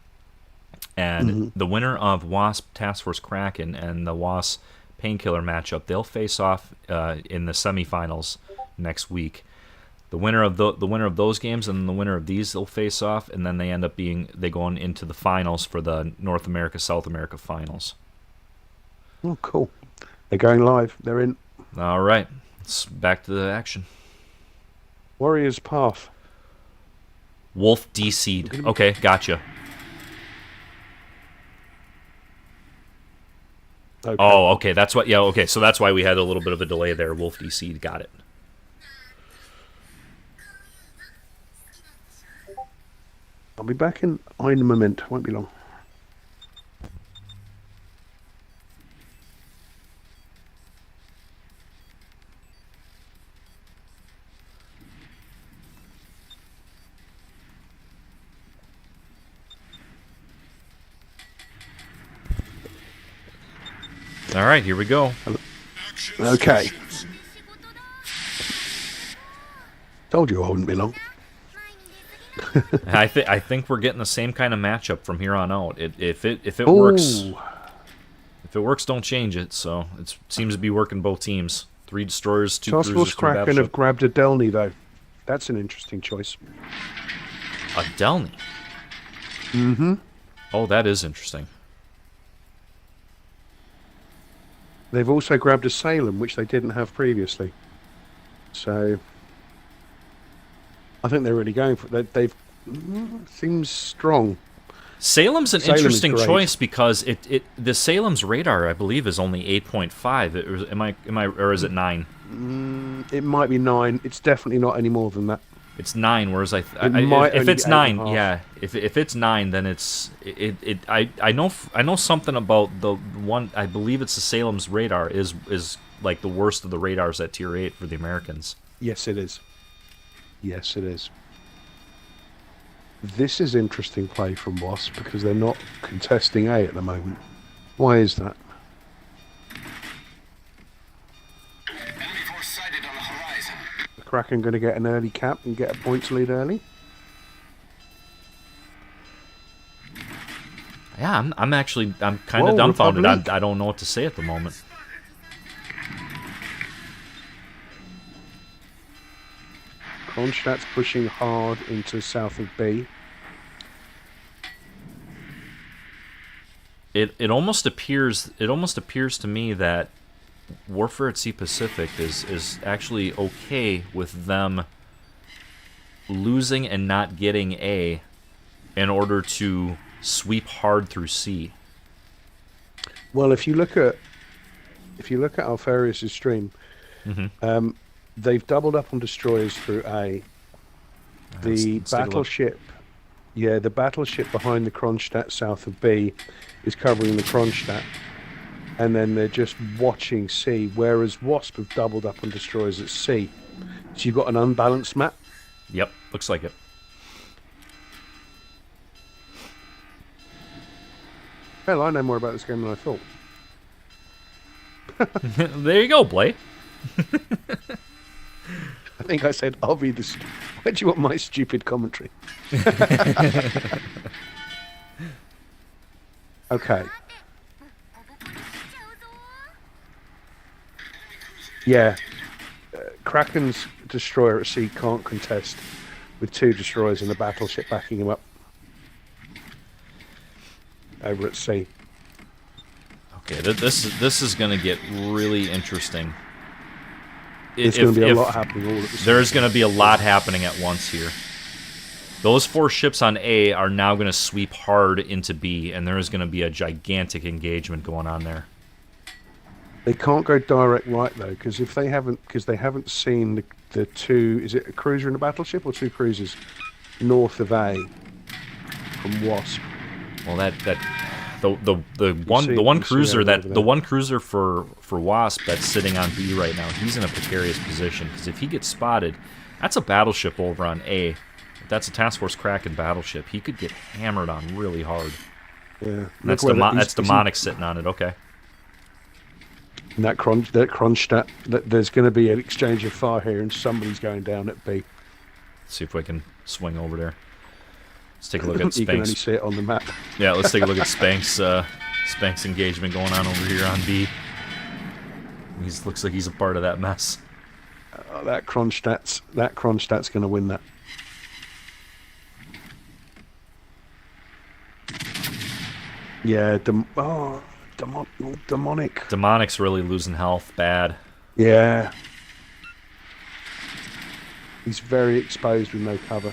Speaker 1: And the winner of WASP Task Force Kraken and the WASP Painkiller matchup, they'll face off in the semifinals next week. The winner of the winner of those games and the winner of these, they'll face off, and then they go on into the finals for the North America South America finals.
Speaker 2: Oh, cool! They're going live. They're in.
Speaker 1: All right, let's back to the action.
Speaker 2: Warriors Path.
Speaker 1: Wolf DC'd. Okay, gotcha.
Speaker 2: Okay.
Speaker 1: Oh, okay. That's what. Yeah. Okay. So that's why we had a little bit of a delay there. Wolf DC'd. Got it.
Speaker 2: I'll be back in ein Moment. Won't be long.
Speaker 1: All right, here we go.
Speaker 2: Okay. Told you I wouldn't be long.
Speaker 1: I think we're getting the same kind of matchup from here on out. If it works, don't change it. So it seems to be working both teams. 3 destroyers, 2 cruisers, 2
Speaker 2: Task Force Kraken
Speaker 1: battleships.
Speaker 2: have grabbed a Delny though. That's an interesting choice.
Speaker 1: A Delny.
Speaker 2: Mm-hmm.
Speaker 1: Oh, that is interesting.
Speaker 2: They've also grabbed a Salem, which they didn't have previously. So I think they're really going for it. They've seems strong.
Speaker 1: Salem's an
Speaker 2: Salem is
Speaker 1: interesting
Speaker 2: great.
Speaker 1: choice because the Salem's radar, I believe, is only 8.5. Am I or is it 9?
Speaker 2: It might be 9. It's definitely not any more than that.
Speaker 1: It's 9, whereas if it's 9, yeah, if it's 9, then I know something about the one. I believe it's the Salem's radar is like the worst of the radars at Tier 8 for the Americans.
Speaker 2: Yes, it is. Yes, it is. This is interesting play from WASP because they're not contesting A at the moment. Why is that?
Speaker 3: Enemy force sighted on the horizon.
Speaker 2: The Kraken going to get an early cap and get a points lead early?
Speaker 1: Yeah, I'm kind of dumbfounded. I don't know what to say at the moment.
Speaker 2: Kronstadt's pushing hard into south of B.
Speaker 1: It almost appears to me that Warfare at Sea Pacific is actually okay with them losing and not getting A in order to sweep hard through C.
Speaker 2: Well, if you look at Alfarius' stream, they've doubled up on destroyers through A. The battleship behind the Kronstadt south of B is covering the Kronstadt, and then they're just watching C, whereas WASP have doubled up on destroyers at C. So you've got an unbalanced map.
Speaker 1: Yep, looks like it.
Speaker 2: Hell, I know more about this game than I thought.
Speaker 1: There you go, Blay.
Speaker 2: I think I said, I'll be the... Where do you want my stupid commentary? Okay. Yeah. Kraken's destroyer at sea can't contest with 2 destroyers and a battleship backing him up over at sea.
Speaker 1: Okay, this is going to get really interesting.
Speaker 2: There's going to be a lot happening all at the same time.
Speaker 1: There's going to be a lot happening at once here. Those 4 ships on A are now going to sweep hard into B, and there is going to be a gigantic engagement going on there.
Speaker 2: They can't go direct right though, because they haven't seen the 2. Is it a cruiser and a battleship, or 2 cruisers north of A from WASP?
Speaker 1: Well, the one cruiser for WASP that's sitting on B right now, he's in a precarious position because if he gets spotted, that's a battleship over on A. If that's a Task Force Kraken battleship, he could get hammered on really hard.
Speaker 2: Yeah,
Speaker 1: and that's Demonic sitting on it. Okay.
Speaker 2: And that Kronstadt, there's going to be an exchange of fire here, and somebody's going down at B.
Speaker 1: Let's see if we can swing over there. Let's take a look at Spanx.
Speaker 2: You can only see it on the map.
Speaker 1: Yeah, let's take a look at Spanx. Spanx engagement going on over here on B. Looks like he's a part of that mess.
Speaker 2: That Kronstadt's going to win that. Yeah, demonic.
Speaker 1: Demonic's really losing health bad.
Speaker 2: Yeah. He's very exposed with no cover.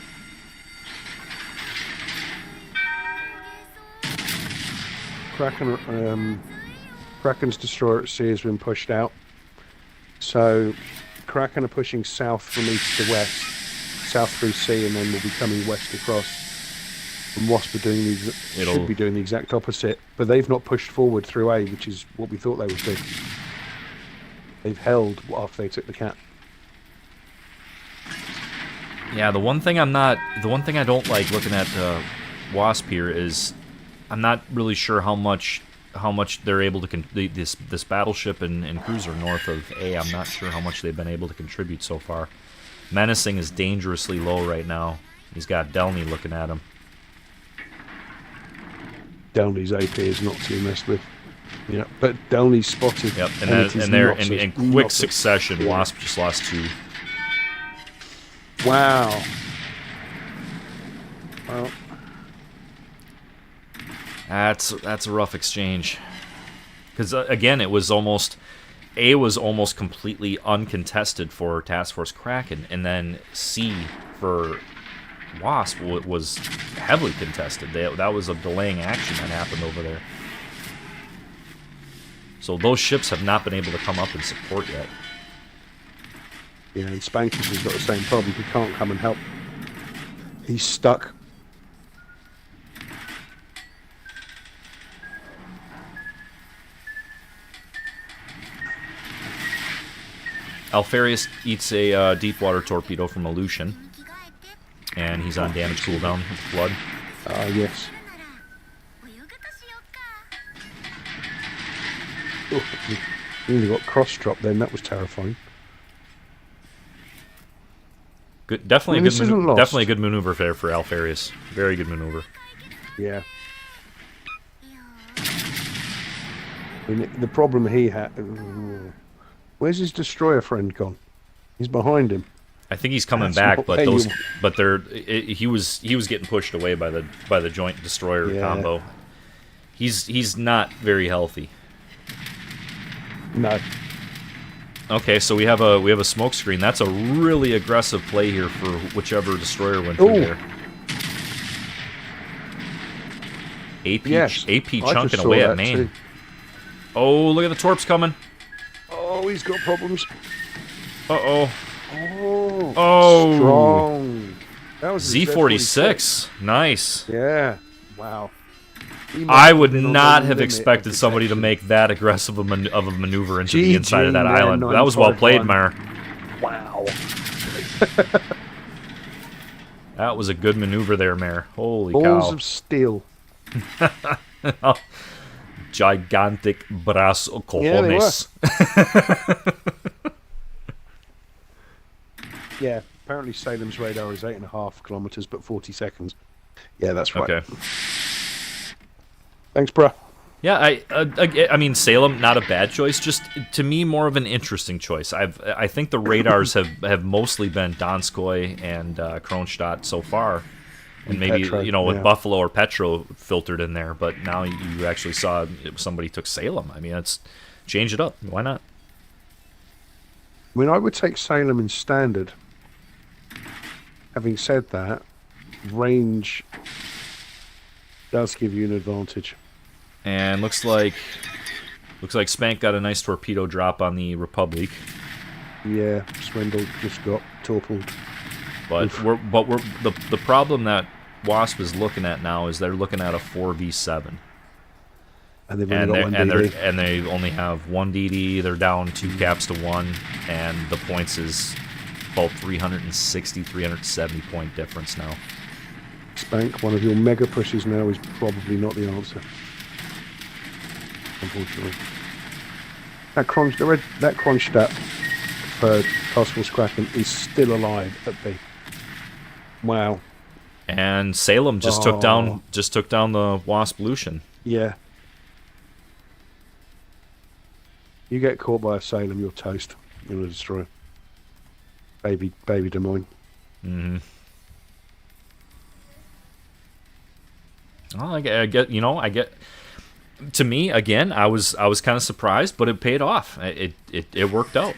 Speaker 2: Kraken's destroyer at sea has been pushed out. So Kraken are pushing south from east to west, south through sea, and then will be coming west across. And WASP are should be doing the exact opposite, but they've not pushed forward through A, which is what we thought they would do. They've held after they took the cap.
Speaker 1: Yeah, the one thing I don't like looking at WASP here is I'm not really sure how much they're able to this battleship and cruiser north of A. I'm not sure how much they've been able to contribute so far. Menacing is dangerously low right now. He's got Delny looking at him.
Speaker 2: Delny's AP is not to be messed with. Yeah, but Delny's spotted.
Speaker 1: Yep, and in quick succession, WASP just lost 2.
Speaker 2: Wow. Well,
Speaker 1: that's a rough exchange. Because again, A was almost completely uncontested for Task Force Kraken, and then C for WASP was heavily contested. That was a delaying action that happened over there. So those ships have not been able to come up and support yet.
Speaker 2: Yeah, and Spankish has got the same problem. He can't come and help. He's stuck.
Speaker 1: Alfarius eats a deep water torpedo from a Lucian, and he's on damage cooldown with Flood.
Speaker 2: Yes. Oh, he only got cross drop then. That was terrifying.
Speaker 1: Good, definitely,
Speaker 2: I mean,
Speaker 1: definitely a good maneuver there for Alfarius. Very good maneuver.
Speaker 2: Yeah. I mean, the problem he had. Where's his destroyer friend gone? He's behind him.
Speaker 1: I think he's coming
Speaker 2: That's
Speaker 1: back,
Speaker 2: not
Speaker 1: but
Speaker 2: where
Speaker 1: those,
Speaker 2: you-
Speaker 1: but he was getting pushed away by the joint destroyer combo. He's not very healthy.
Speaker 2: No.
Speaker 1: Okay, so we have a smoke screen. That's a really aggressive play here for whichever destroyer went through there. AP chunking away at main.
Speaker 2: Too.
Speaker 1: Oh, look at the torps coming.
Speaker 2: Oh, he's got problems.
Speaker 1: Uh-oh.
Speaker 2: Oh, strong. That was
Speaker 1: Z46. Nice.
Speaker 2: Yeah. Wow.
Speaker 1: I would not have expected somebody to make that aggressive of a maneuver into the inside of that island. That was well played, Meyer.
Speaker 2: Wow.
Speaker 1: That was a good maneuver there, Meyer. Holy
Speaker 2: Balls
Speaker 1: cow.
Speaker 2: of steel.
Speaker 1: Gigantic brazo
Speaker 2: Yeah, they
Speaker 1: cojones.
Speaker 2: Yeah, apparently Salem's radar is 8.5 kilometers, but 40 seconds. Yeah, that's right.
Speaker 1: Okay.
Speaker 2: Thanks, bruh.
Speaker 1: Yeah, I mean Salem, not a bad choice. Just to me, more of an interesting choice. I think the radars have mostly been Donskoy and Kronstadt so far, and maybe
Speaker 2: Petro,
Speaker 1: with Buffalo or Petro filtered in there. But now you actually saw somebody took Salem. I mean, let's change it up. Why not?
Speaker 2: I mean, I would take Salem in standard. Having said that, range does give you an advantage.
Speaker 1: And looks like Spank got a nice torpedo drop on the Republic.
Speaker 2: Yeah, Swindle just got torpedoed.
Speaker 1: But the problem that WASP is looking at now is they're looking at a 4v7.
Speaker 2: And they've only got one DD.
Speaker 1: And they only have one DD. They're down 2 caps to 1, and the points is about 360, 370 point difference now.
Speaker 2: Spank, one of your mega pushes now is probably not the answer. Unfortunately. That Kronstadt for Task Force Kraken is still alive at B. Wow.
Speaker 1: And Salem just took down the WASP Lucian.
Speaker 2: Yeah. You get caught by a Salem, you're toast. You're a destroyer. Baby Des Moines.
Speaker 1: Mm-hmm. Well, I get. To me, again, I was kind of surprised, but it paid off. It worked out.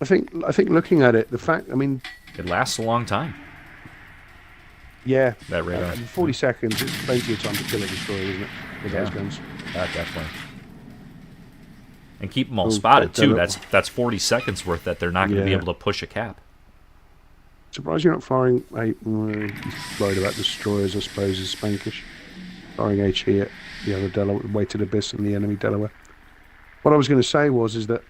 Speaker 2: I think looking at it,
Speaker 1: It lasts a long time.
Speaker 2: Yeah.
Speaker 1: That radar.
Speaker 2: 40 seconds, it's plenty of time to kill a destroyer, isn't it? With those guns.
Speaker 1: Definitely. And keep them all spotted too. That's 40 seconds worth that they're not going to be able to push a cap.
Speaker 2: Surprised you're not firing he's worried about destroyers, I suppose, is Spankish. Firing HE at the other Delaware, Weighted Abyss and the enemy Delaware. What I was going to say is that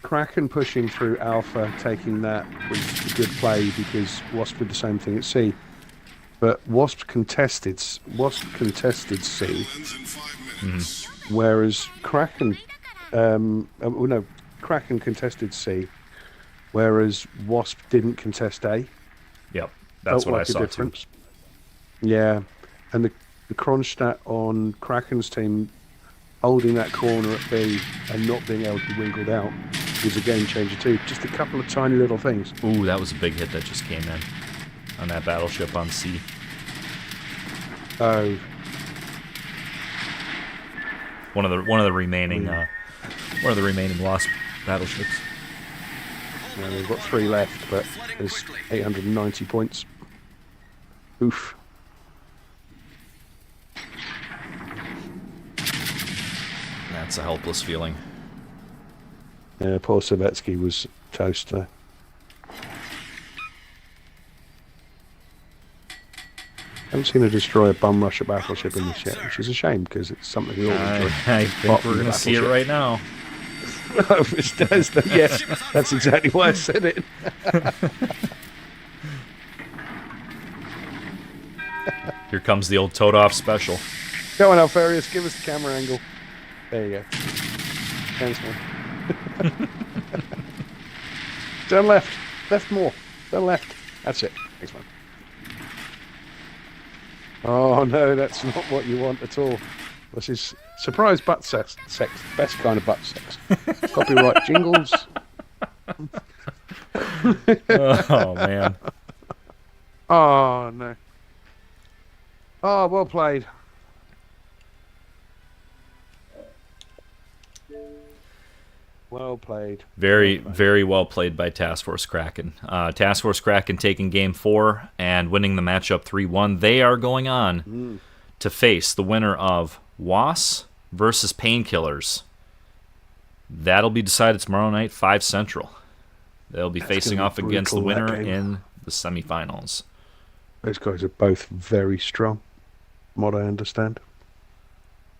Speaker 2: Kraken pushing through Alpha, taking that was a good play because WASP did the same thing at C. But WASP contested C, whereas Kraken, Kraken contested C, whereas WASP didn't contest A.
Speaker 1: Yep, that's what I saw too.
Speaker 2: Yeah, and the Kronstadt on Kraken's team holding that corner at B and not being able to be wrinkled out was a game changer too. Just a couple of tiny little things.
Speaker 1: Ooh, that was a big hit that just came in on that battleship on C.
Speaker 2: Oh.
Speaker 1: One of the remaining WASP battleships.
Speaker 2: Yeah, we've got 3 left, but there's 890 points. Oof.
Speaker 1: That's a helpless feeling.
Speaker 2: Poor Savetsky was toast there. I haven't seen her destroy a bum rush a battleship in this yet, which is a shame because it's something we all enjoy.
Speaker 1: I think we're going to see it right now.
Speaker 2: No, if it does, then yes, that's exactly why I said it.
Speaker 1: Here comes the old Toad-Off special.
Speaker 2: Go on, Alfarius, give us the camera angle. There you go. Thanks, man. Turn left. Left more. Turn left. That's it. Thanks, man. Oh, no, that's not what you want at all. This is surprise butt sex. Best kind of butt sex. Copyright jingles.
Speaker 1: Oh, man.
Speaker 2: Oh, no. Oh, well played. Well played.
Speaker 1: Very well played by Task Force Kraken. Task Force Kraken taking Game 4 and winning the matchup 3-1. They are going on to face the winner of WASP versus Painkillers. That'll be decided tomorrow night, 5 Central. They'll be facing off against the winner in the semifinals.
Speaker 2: Those guys are both very strong, from what I understand.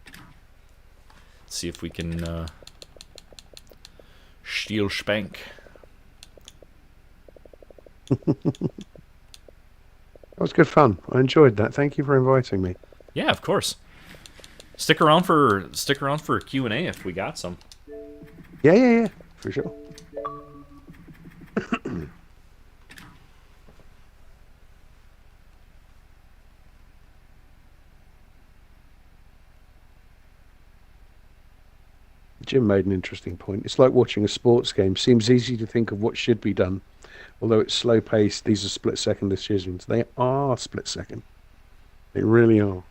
Speaker 1: Let's see if we can steal Spank.
Speaker 2: That was good fun. I enjoyed that. Thank you for inviting me.
Speaker 1: Yeah, of course. Stick around for Q&A if we got some.
Speaker 2: Yeah, for sure. Jim made an interesting point. It's like watching a sports game. Seems easy to think of what should be done. Although it's slow-paced, these are split-second decisions. They are split-second. They really are.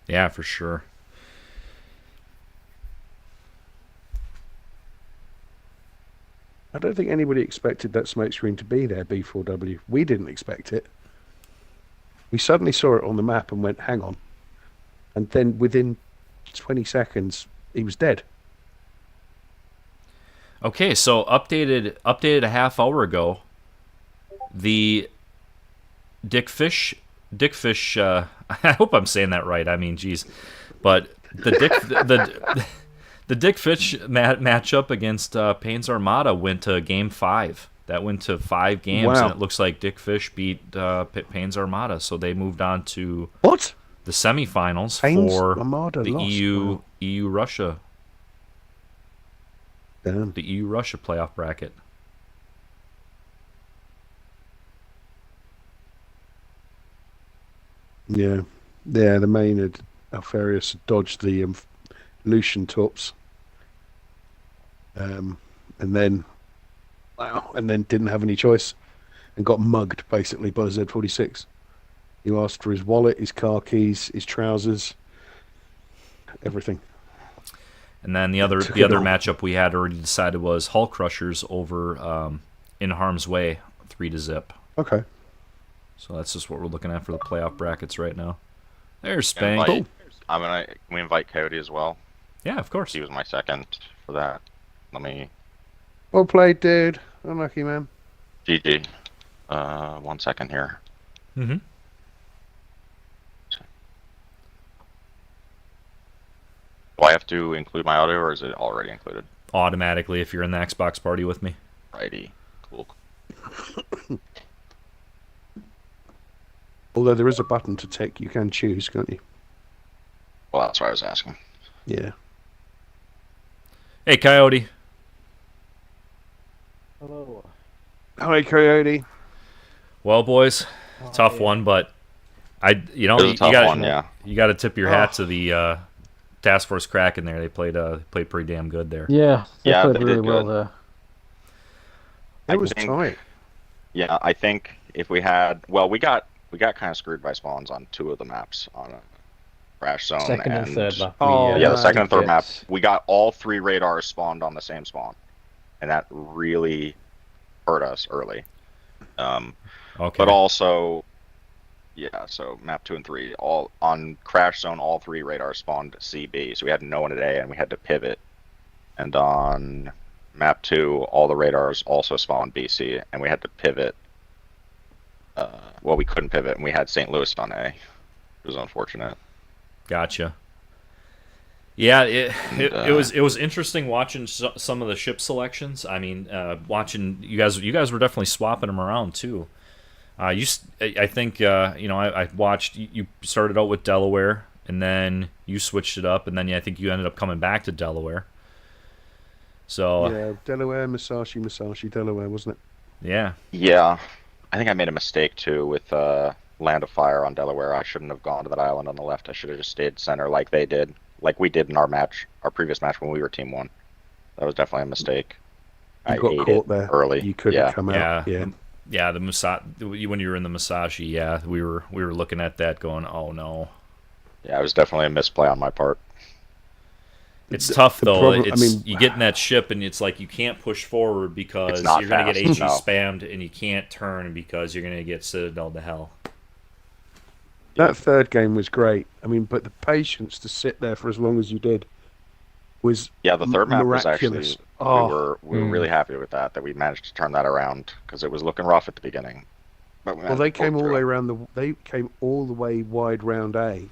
Speaker 1: Yeah, for sure.
Speaker 2: I don't think anybody expected that smoke screen to be there, B4W. We didn't expect it. We suddenly saw it on the map and went, hang on. And then within 20 seconds, he was dead.
Speaker 1: Okay, so updated a half hour ago, the Dickfish, I hope I'm saying that right. I mean, geez, but the Dickfish matchup against Payne's Armada went to Game 5. That went to 5 games, and it looks like Dickfish beat Payne's Armada, so they moved on to
Speaker 2: what?
Speaker 1: The semifinals
Speaker 2: Payne's
Speaker 1: for
Speaker 2: Armada
Speaker 1: the
Speaker 2: lost.
Speaker 1: EU Russia.
Speaker 2: Damn.
Speaker 1: The EU Russia playoff bracket.
Speaker 2: Yeah, the main had Alfarius dodged the Lucian tops, and then didn't have any choice, and got mugged basically by Z46. He asked for his wallet, his car keys, his trousers, everything.
Speaker 1: And then the other matchup we had already decided was Hull Crushers over In Harm's Way, 3-0.
Speaker 2: Okay.
Speaker 1: So that's just what we're looking at for the playoff brackets right now. There's Spank.
Speaker 4: Can we invite Coyote as well?
Speaker 1: Yeah, of course.
Speaker 4: He was my second for that. Let me.
Speaker 2: Well played, dude. Unlucky, man.
Speaker 4: GG. 1 second here.
Speaker 1: Mm-hmm.
Speaker 4: Do I have to include my audio, or is it already included?
Speaker 1: Automatically, if you're in the Xbox party with me.
Speaker 4: Righty. Cool.
Speaker 2: Although there is a button to tick, you can choose, can't you?
Speaker 4: Well, that's what I was asking.
Speaker 2: Yeah.
Speaker 1: Hey, Coyote.
Speaker 5: Hello.
Speaker 2: Hi, Coyote.
Speaker 1: Well, boys, tough one, but you got to tip your hat to the Task Force Kraken there. They played pretty damn good there.
Speaker 5: Yeah, they played
Speaker 4: they
Speaker 5: really
Speaker 4: did
Speaker 5: well
Speaker 4: good.
Speaker 5: there.
Speaker 2: It was tight.
Speaker 4: Yeah, I think if we had, we got kind of screwed by spawns on 2 of the maps on a crash zone.
Speaker 5: Second and third map.
Speaker 4: The second and third map, we got all 3 radars spawned on the same spawn, and that really hurt us early.
Speaker 1: Okay.
Speaker 4: But also, so map 2 and 3, all on crash zone, all 3 radars spawned CB, so we had no one at A, and we had to pivot. And on map 2, all the radars also spawned BC, and we had to pivot. Well, we couldn't pivot, and we had St. Louis on A. It was unfortunate.
Speaker 1: Gotcha. Yeah, it was interesting watching some of the ship selections. I mean, watching you guys were definitely swapping them around too. I think I watched you started out with Delaware, and then you switched it up, and then I think you ended up coming back to Delaware. So
Speaker 2: yeah, Delaware, Musashi, Delaware, wasn't it?
Speaker 1: Yeah.
Speaker 4: Yeah, I think I made a mistake too with Land of Fire on Delaware. I shouldn't have gone to that island on the left. I should have just stayed center like they did, like we did in our previous match when we were Team 1. That was definitely a mistake.
Speaker 2: You got caught there
Speaker 4: early.
Speaker 2: You couldn't come out.
Speaker 1: Yeah. The when you were in the Musashi, yeah, we were looking at that going, oh no.
Speaker 4: Yeah, it was definitely a misplay on my part.
Speaker 1: It's tough though. You get in that ship and it's like you can't push forward because you're going to get HE spammed, and you can't turn because you're going to get Citadel to hell.
Speaker 2: That third game was great. I mean, but the patience to sit there for as long as you did was
Speaker 4: the third map was
Speaker 2: miraculous.
Speaker 4: actually we were really happy with that we managed to turn that around because it was looking rough at the beginning. But
Speaker 2: they came all the way around they came all the way wide round A,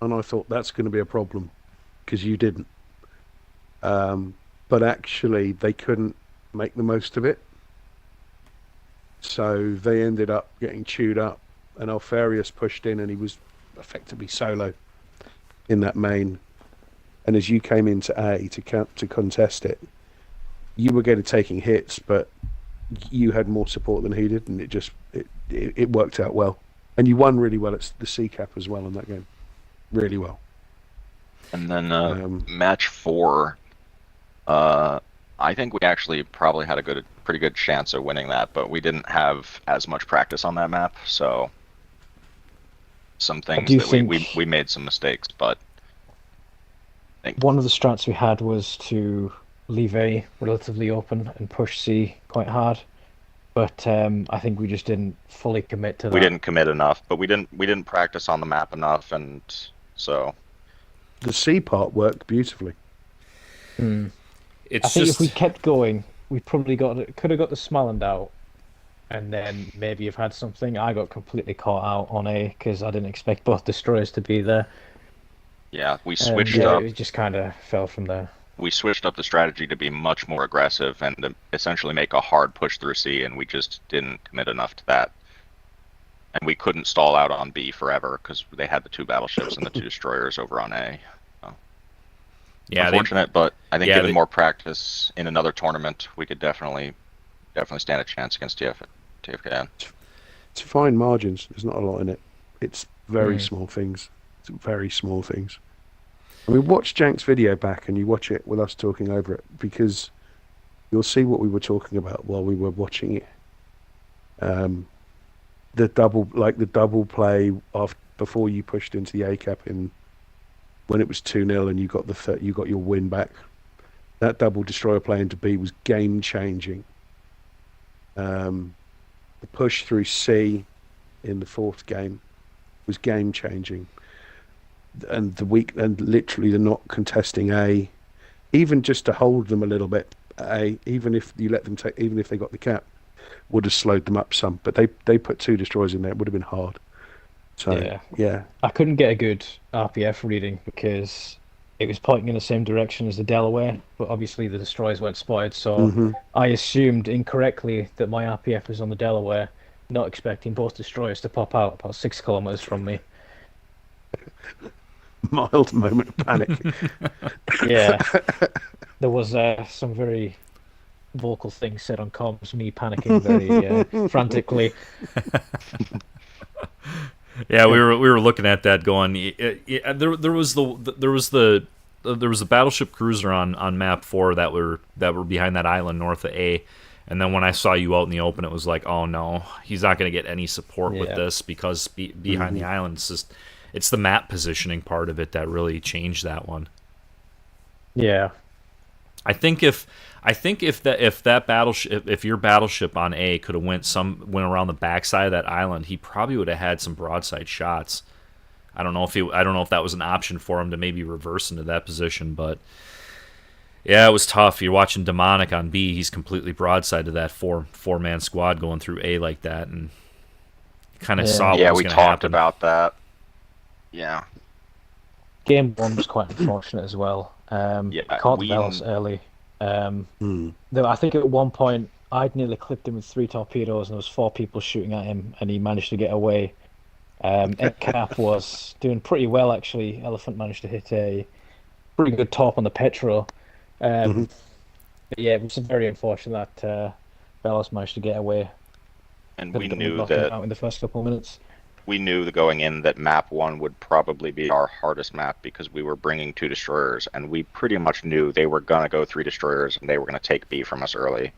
Speaker 2: and I thought that's going to be a problem because you didn't. But actually, they couldn't make the most of it, so they ended up getting chewed up. And Alfarius pushed in, and he was effectively solo in that main. And as you came into A to contest it, you were taking hits, but you had more support than he did, and it worked out well. And you won really well at the C-Cap as well in that game, really well.
Speaker 4: And then match 4, I think we actually probably had a pretty good chance of winning that, but we didn't have as much practice on that map, so some things that we made some mistakes, but I think
Speaker 5: one of the strats we had was to leave A relatively open and push C quite hard, but I think we just didn't fully commit to that.
Speaker 4: We didn't commit enough, but we didn't practice on the map enough, and so
Speaker 2: the C part worked beautifully.
Speaker 5: I think if we kept going, we probably could have got the Smalland out, and then maybe have had something. I got completely caught out on A because I didn't expect both destroyers to be there.
Speaker 4: Yeah, we switched up.
Speaker 5: It just kind of fell from there.
Speaker 4: We switched up the strategy to be much more aggressive and to essentially make a hard push through C, and we just didn't commit enough to that. And we couldn't stall out on B forever because they had the 2 battleships and the 2 destroyers over on A. Yeah, unfortunate, but I think given more practice in another tournament, we could definitely stand a chance against TFKN.
Speaker 2: It's fine margins. There's not a lot in it. It's very small things. It's very small things. I mean, watch Jank's video back, and you watch it with us talking over it, because you'll see what we were talking about while we were watching it. The double play before you pushed into the A-Cap when it was 2-0 and you got your win back. That double destroyer play into B was game changing. The push through C in the 4th game was game changing. And literally the not contesting A, even just to hold them a little bit, even if you let them even if they got the cap, would have slowed them up some. But they put 2 destroyers in there. It would have been hard. So yeah,
Speaker 5: I couldn't get a good RPF reading because it was pointing in the same direction as the Delaware, but obviously the destroyers weren't spotted, so I assumed incorrectly that my RPF was on the Delaware, not expecting both destroyers to pop out about 6 kilometers from me.
Speaker 2: Mild moment of panic.
Speaker 5: Yeah, there was some very vocal things said on comms, me panicking very frantically.
Speaker 1: Yeah, we were looking at that going. There was the battleship cruiser on map 4 that were behind that island north of A, and then when I saw you out in the open, it was like, oh no, he's not going to get any support with this because behind the island, it's the map positioning part of it that really changed that one.
Speaker 5: Yeah,
Speaker 1: I think if that battleship, if your battleship on A could have went around the backside of that island, he probably would have had some broadside shots. I don't know if that was an option for him to maybe reverse into that position, but Yeah, it was tough. You're watching Demonic on B. He's completely broadside to that four-man squad going through A like that, and kind of saw what was
Speaker 4: we
Speaker 1: going to
Speaker 4: talked
Speaker 1: happen.
Speaker 4: about that. Yeah.
Speaker 5: Game 1 was quite unfortunate as well. Caught the Velos early. I think at one point I'd nearly clipped him with 3 torpedoes, and there was 4 people shooting at him, and he managed to get away. Cap was doing pretty well actually. Elephant managed to hit a pretty good top on the Petro. But yeah, it was very unfortunate that Velos managed to get away.
Speaker 4: And we knew that
Speaker 5: out in the first couple of minutes.
Speaker 4: We knew going in that map 1 would probably be our hardest map because we were bringing 2 destroyers, and we pretty much knew they were going to go 3 destroyers and they were going to take B from us early,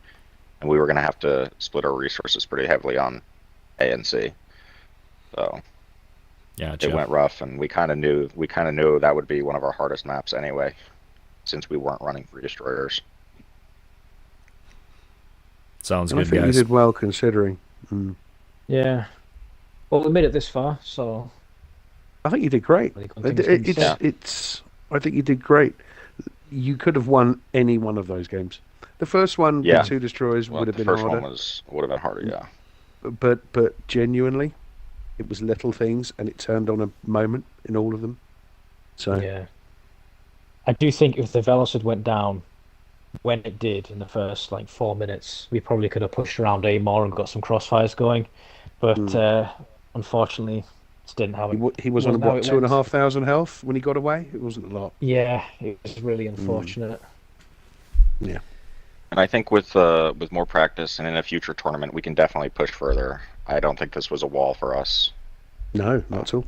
Speaker 4: and we were going to have to split our resources pretty heavily on A and C. So
Speaker 1: yeah,
Speaker 4: it went rough, and we kind of knew that would be one of our hardest maps anyway, since we weren't running 3 destroyers.
Speaker 1: Sounds good,
Speaker 2: I think
Speaker 1: guys.
Speaker 2: you did well considering.
Speaker 5: Yeah. Well, we made it this far, so
Speaker 2: I think you did great. I think you did great. You could have won any one of those games. The first one with 2 destroyers would have been harder.
Speaker 4: The first one would have been harder, yeah.
Speaker 2: But genuinely, it was little things, and it turned on a moment in all of them. So
Speaker 5: yeah, I do think if the Velos had went down when it did in the first 4 minutes, we probably could have pushed around A more and got some crossfires going. But unfortunately, it didn't happen.
Speaker 2: He was on what, 2,500 health when he got away? It wasn't a lot.
Speaker 5: Yeah, it was really unfortunate.
Speaker 2: Yeah.
Speaker 4: And I think with more practice and in a future tournament, we can definitely push further. I don't think this was a wall for us.
Speaker 2: No, not at all.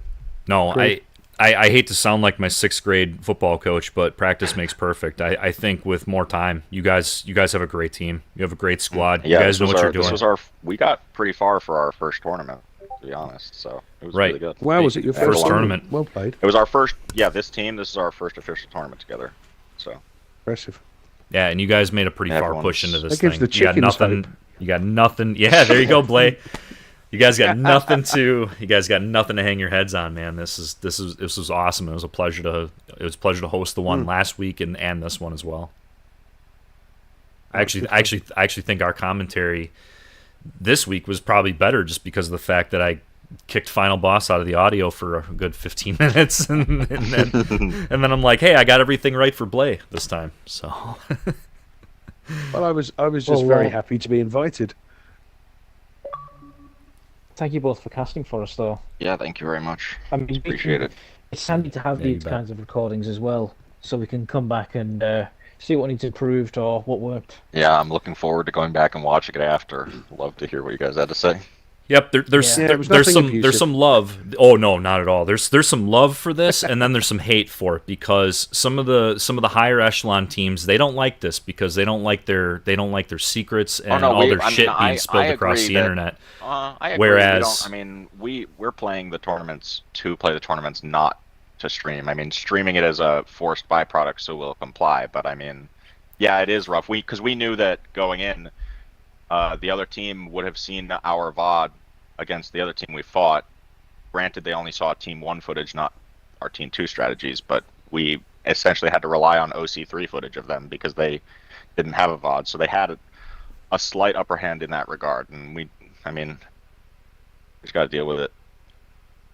Speaker 1: No,
Speaker 2: Great.
Speaker 1: I hate to sound like my 6th grade football coach, but practice makes perfect. I think with more time, you guys have a great team. You have a great squad.
Speaker 4: Yeah,
Speaker 1: you guys know what you're doing.
Speaker 4: We got pretty far for our first tournament, to be honest. So it was really good.
Speaker 2: Wow, was it your first
Speaker 1: tournament?
Speaker 2: Well played.
Speaker 4: It was our first. Yeah, this is our first official tournament together. So
Speaker 2: impressive.
Speaker 1: Yeah, and you guys made a pretty far push into this
Speaker 2: thing.
Speaker 1: You got nothing.
Speaker 2: Hope.
Speaker 1: You got nothing. Yeah, there you go, Blay. You guys got nothing to hang your heads on, man. This was awesome. It was a pleasure to host the one last week and this one as well. I actually think our commentary this week was probably better just because of the fact that I kicked Final Boss out of the audio for a good 15 minutes and then I'm like, hey, I got everything right for Blay this time. So
Speaker 2: well, I was just very happy to be invited.
Speaker 5: Thank you both for casting for us, though.
Speaker 4: Yeah, thank you very much.
Speaker 5: I mean,
Speaker 4: appreciate it.
Speaker 5: It's handy to have these kinds of recordings as well, so we can come back and see what needs improved or what worked.
Speaker 4: Yeah, I'm looking forward to going back and watching it after. Love to hear what you guys had to say.
Speaker 1: Yep, there's some love. Oh no, not at all. There's some love for this, and then there's some hate for it because some of the higher echelon teams, they don't like this because they don't like their secrets and all their shit being spilled across the internet.
Speaker 4: I agree.
Speaker 1: Whereas
Speaker 4: we're playing the tournaments to play the tournaments, not to stream. I mean, streaming it as a forced byproduct, so we'll comply. But I mean, yeah, it is rough. Because we knew that going in, the other team would have seen our VOD against the other team we fought. Granted, they only saw Team 1 footage, not our Team 2 strategies, but we essentially had to rely on OC3 footage of them because they didn't have a VOD, so they had a slight upper hand in that regard, and we just got to deal with it.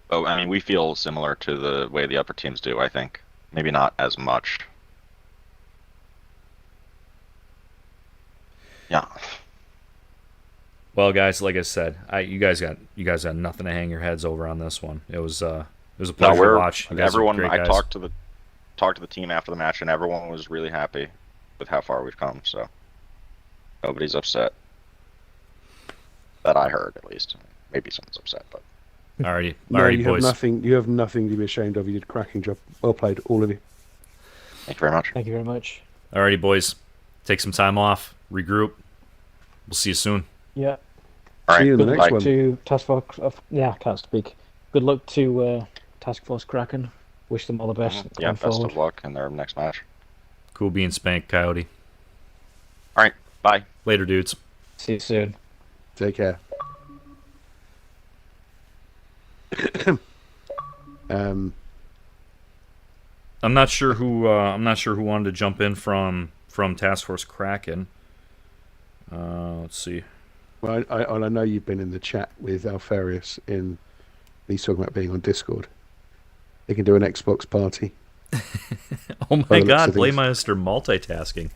Speaker 4: Oh, I mean, we feel similar to the way the upper teams do, I think. Maybe not as much. Yeah.
Speaker 1: Well, guys, like I said, you guys got nothing to hang your heads over on this one. It was a pleasure to watch.
Speaker 4: Everyone, I talked to the team after the match, and everyone was really happy with how far we've come. So nobody's upset. That I heard, at least. Maybe someone's upset, but.
Speaker 1: Alrighty,
Speaker 2: boys.
Speaker 1: You
Speaker 2: have nothing to be ashamed of. You did a cracking job. Well played, all of you.
Speaker 4: Thank you very much.
Speaker 5: Thank you very much.
Speaker 1: Alrighty, boys. Take some time off. Regroup. We'll see you soon.
Speaker 5: Yeah.
Speaker 4: All right.
Speaker 2: See you in the
Speaker 5: Good
Speaker 2: next
Speaker 5: luck
Speaker 2: one.
Speaker 5: to Task Force. I can't speak. Good luck to Task Force Kraken. Wish them all the best.
Speaker 4: Yeah,
Speaker 5: going
Speaker 4: best
Speaker 5: forward.
Speaker 4: of luck in their next match.
Speaker 1: Cool being spanked, Coyote.
Speaker 4: All right. Bye.
Speaker 1: Later, dudes.
Speaker 5: See you soon.
Speaker 2: Take care.
Speaker 1: I'm not sure who wanted to jump in from from Task Force Kraken. Let's see.
Speaker 2: Well, I know you've been in the chat with Alfarius in. He's talking about being on Discord. They can do an Xbox party.
Speaker 1: Oh my God, Blaymeister multitasking.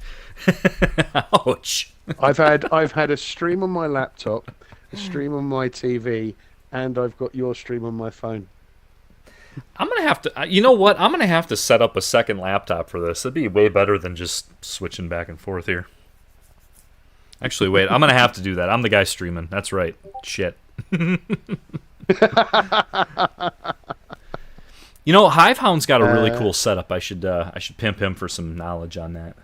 Speaker 1: Ouch.
Speaker 2: I've had a stream on my laptop, a stream on my TV, and I've got your stream on my phone.
Speaker 1: I'm gonna have to. You know what? I'm gonna have to set up a second laptop for this. It'd be way better than just switching back and forth here. Actually, wait. I'm gonna have to do that. I'm the guy streaming. That's right. Shit. You know, Hivehound's got a really cool setup. I should pimp him for some knowledge on that.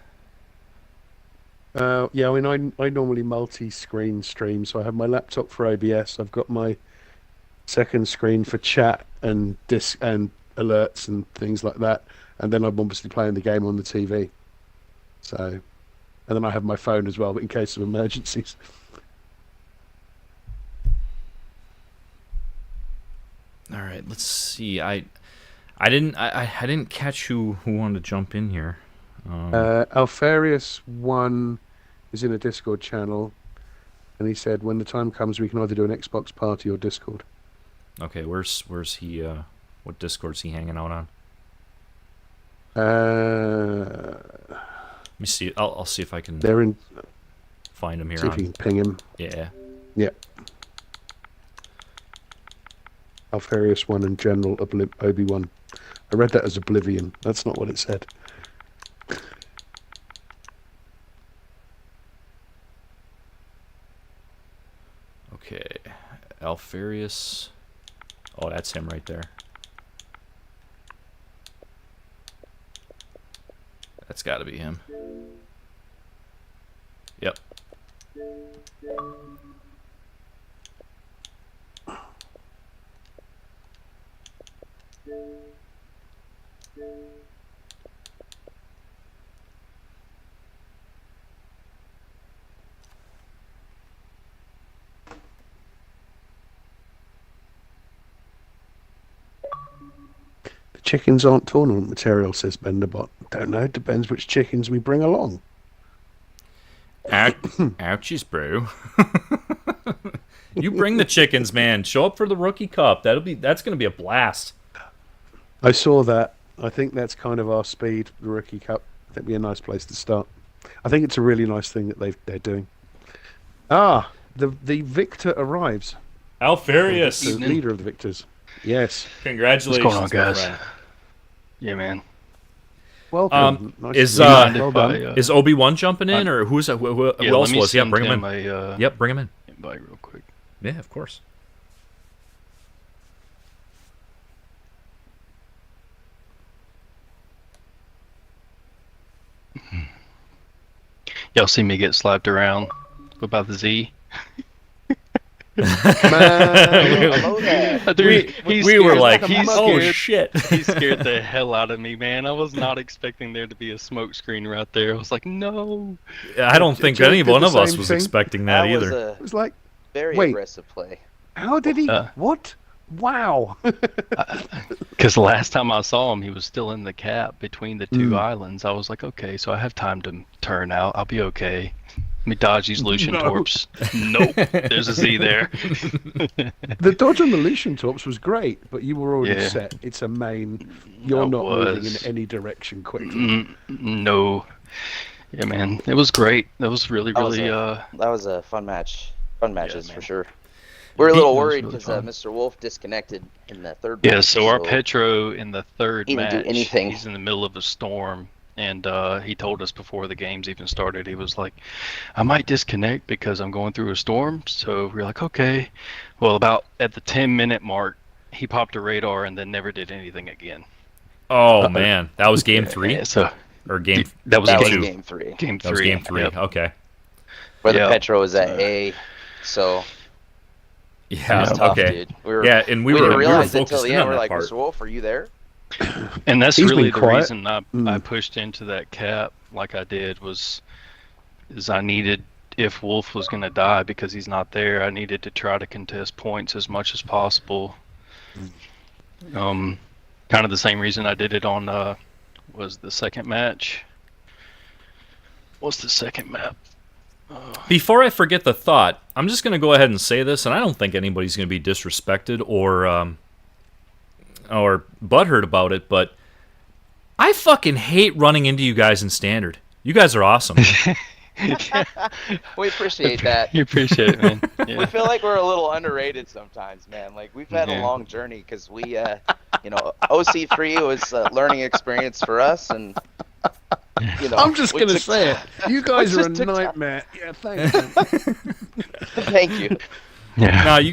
Speaker 2: Yeah, I mean, I normally multi-screen stream, so I have my laptop for OBS. I've got my second screen for chat and disc and alerts and things like that, and then I'm obviously playing the game on the TV. So, and then I have my phone as well, but in case of emergencies.
Speaker 1: All right, let's see. I didn't catch who wanted to jump in here.
Speaker 2: Alfarius 1 is in a Discord channel, and he said when the time comes we can either do an Xbox party or Discord.
Speaker 1: Okay, where's he? What Discord's he hanging out on? Let me see. I'll see if I can.
Speaker 2: They're in.
Speaker 1: Find him here.
Speaker 2: See if you can ping him.
Speaker 1: Yeah.
Speaker 2: Yeah. Alfarius 1 and General Obi-Wan. I read that as Oblivion. That's not what it said.
Speaker 1: Okay, Alfarius. Oh, that's him right there. That's got to be him. Yep.
Speaker 2: The chickens aren't tournament material, says Benderbot. Don't know. Depends which chickens we bring along.
Speaker 1: Ouchies, bro. You bring the chickens, man. Show up for the Rookie Cup. That's gonna be a blast.
Speaker 2: I saw that. I think that's kind of our speed, the Rookie Cup. That'd be a nice place to start. I think it's a really nice thing that they're doing. Ah, the victor arrives.
Speaker 1: Alfarius,
Speaker 2: the leader of the victors. Yes.
Speaker 1: Congratulations,
Speaker 6: what's going on, guys?
Speaker 1: my friend.
Speaker 6: Yeah, man.
Speaker 2: Welcome. Nice
Speaker 1: Is
Speaker 2: well done.
Speaker 1: is Obi-Wan jumping in, or who's that? Who else was? Yeah, bring him in. Yep, bring him in.
Speaker 6: Invite real quick.
Speaker 1: Yeah, of course.
Speaker 6: Y'all see me get slapped around about the Z? Dude,
Speaker 1: we were like,
Speaker 6: oh
Speaker 1: shit.
Speaker 6: He scared the hell out of me, man. I was not expecting there to be a smoke screen right there. I was like, no.
Speaker 1: I don't think any one of us was expecting that either.
Speaker 2: It was like,
Speaker 7: very
Speaker 2: wait,
Speaker 7: aggressive play.
Speaker 2: How did he? What? Wow.
Speaker 6: Because the last time I saw him, he was still in the cap between the two islands. I was like, okay, so I have time to turn out. I'll be okay. Let me dodge these Lucian torps. Nope, there's a Z there.
Speaker 2: The dodge on the Lucian torps was great, but you were already set. It's a main. You're not moving in any direction quickly.
Speaker 6: No. Yeah, man, it was great. That was really.
Speaker 7: That was a fun match. Fun matches for sure. We're a little worried because Mr. Wolf disconnected in the third match.
Speaker 6: Yeah, so our Petro in the third match,
Speaker 7: didn't do anything.
Speaker 6: He's in the middle of a storm, and he told us before the games even started, he was like, I might disconnect because I'm going through a storm. So we were like, okay. Well, about at the 10-minute mark, he popped a radar and then never did anything again.
Speaker 1: Oh, man. That was game 3?
Speaker 6: Yeah, so,
Speaker 1: or game...
Speaker 6: That was
Speaker 7: game 3.
Speaker 6: Game 3.
Speaker 1: That was game 3,
Speaker 6: yep.
Speaker 1: Okay.
Speaker 7: Where the Petro is at A, so...
Speaker 1: Yeah,
Speaker 7: tough,
Speaker 1: okay.
Speaker 7: Dude.
Speaker 1: And we
Speaker 7: didn't
Speaker 1: were
Speaker 7: realize
Speaker 1: focused
Speaker 7: until the
Speaker 1: in
Speaker 7: end.
Speaker 1: on
Speaker 7: We're
Speaker 1: that
Speaker 7: like,
Speaker 1: part.
Speaker 7: Mr. Wolf, are you there?
Speaker 6: And that's
Speaker 2: He's
Speaker 6: really
Speaker 2: been
Speaker 6: the
Speaker 2: quiet.
Speaker 6: reason I pushed into that cap like I did is I needed, if Wolf was going to die because he's not there, I needed to try to contest points as much as possible. Kind of the same reason I did it on was the second match. What's the second map?
Speaker 1: Before I forget the thought, I'm just going to go ahead and say this, and I don't think anybody's going to be disrespected or butthurt about it, but I fucking hate running into you guys in Standard. You guys are awesome.
Speaker 7: We appreciate that.
Speaker 6: You appreciate it, man. Yeah.
Speaker 7: We feel like we're a little underrated sometimes, man. Like, we've had a long journey because we, OC3 was a learning experience for us, and,
Speaker 2: I'm just going to say it. You guys are a nightmare. Yeah, thank you.
Speaker 7: Thank you.
Speaker 6: Yeah.
Speaker 1: No, you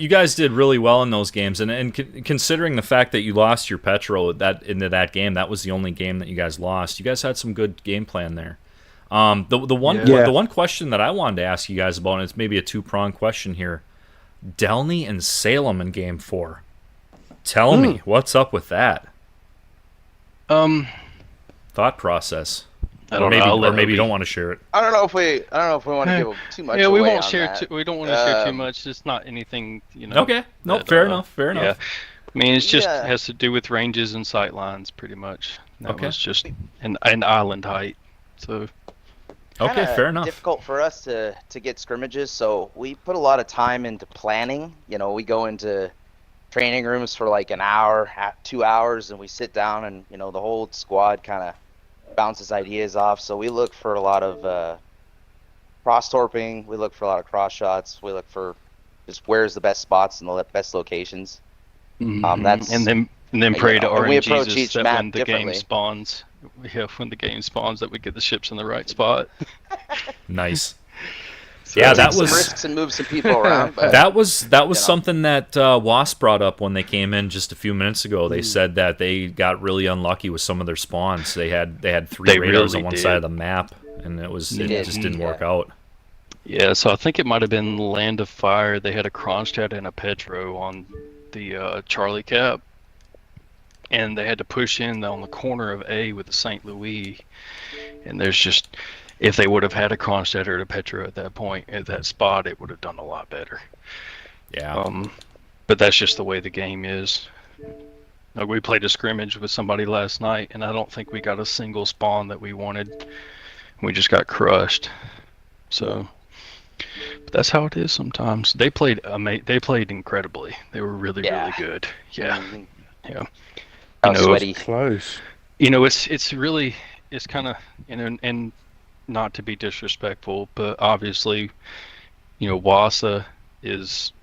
Speaker 1: guys did really well in those games, and considering the fact that you lost your Petro into that game, that was the only game that you guys lost. You guys had some good game plan there. The one question that I wanted to ask you guys about, and it's maybe a two-pronged question here, Delny and Salem in Game 4. Tell me, what's up with that? Thought process. Or maybe you don't want to share it.
Speaker 7: I don't know if we want to give too much.
Speaker 6: Yeah, we
Speaker 7: away
Speaker 6: won't
Speaker 7: on
Speaker 6: share.
Speaker 7: that.
Speaker 6: We don't want to share too much. It's not anything,
Speaker 1: Okay. No, fair enough. Fair enough.
Speaker 6: Yeah. I mean, it's just has to do with ranges and sight lines, pretty much. That was just an island height. So.
Speaker 1: Okay, fair enough.
Speaker 7: Difficult for us to get scrimmages, so we put a lot of time into planning. We go into training rooms for like an hour, 2 hours, and we sit down and the whole squad kind of bounces ideas off. So we look for a lot of cross torping. We look for a lot of cross shots. We look for just where's the best spots and the best locations. That's
Speaker 6: and then pray to RNGesus that when the game spawns. When the game spawns, that we get the ships in the right spot.
Speaker 1: Nice.
Speaker 7: So that was some risks and move some people around. But,
Speaker 1: that was something that WASP brought up when they came in just a few minutes ago. They said that they got really unlucky with some of their spawns. They had 3 radars on one side of the map, and it just didn't work out.
Speaker 6: Yeah, so I think it might have been Land of Fire. They had a Kronstadt and a Petro on the Charlie Cap. And they had to push in on the corner of A with the St. Louis. And there's just, if they would have had a Kronstadt or a Petro at that point, at that spot, it would have done a lot better.
Speaker 1: Yeah.
Speaker 6: But that's just the way the game is. Like, we played a scrimmage with somebody last night, and I don't think we got a single spawn that we wanted. We just got crushed. So, but that's how it is sometimes. They played incredibly. They were really, really good. Yeah. Yeah.
Speaker 7: Sweaty.
Speaker 2: Close.
Speaker 6: It's really, it's kind of, and not to be disrespectful, but obviously, Wasa is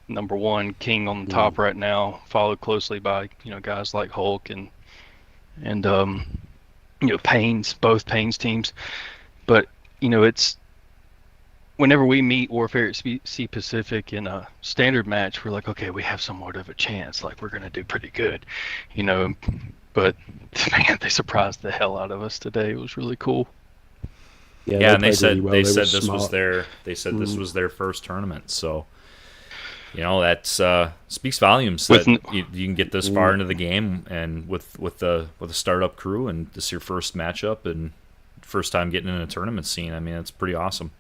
Speaker 6: number one king on the top right now, followed closely by guys like Hulk and Payne's, both Payne's teams. But it's whenever we meet Warfare at Sea Pacific in a standard match, we're like, okay, we have somewhat of a chance. Like, we're going to do pretty good, But, man, they surprised the hell out of us today. It was really cool.
Speaker 1: Yeah, and they said this was their first tournament. So, that speaks volumes that you can get this far into the game, and with a startup crew, and this is your first matchup and first time getting in a tournament scene. I mean, it's pretty awesome.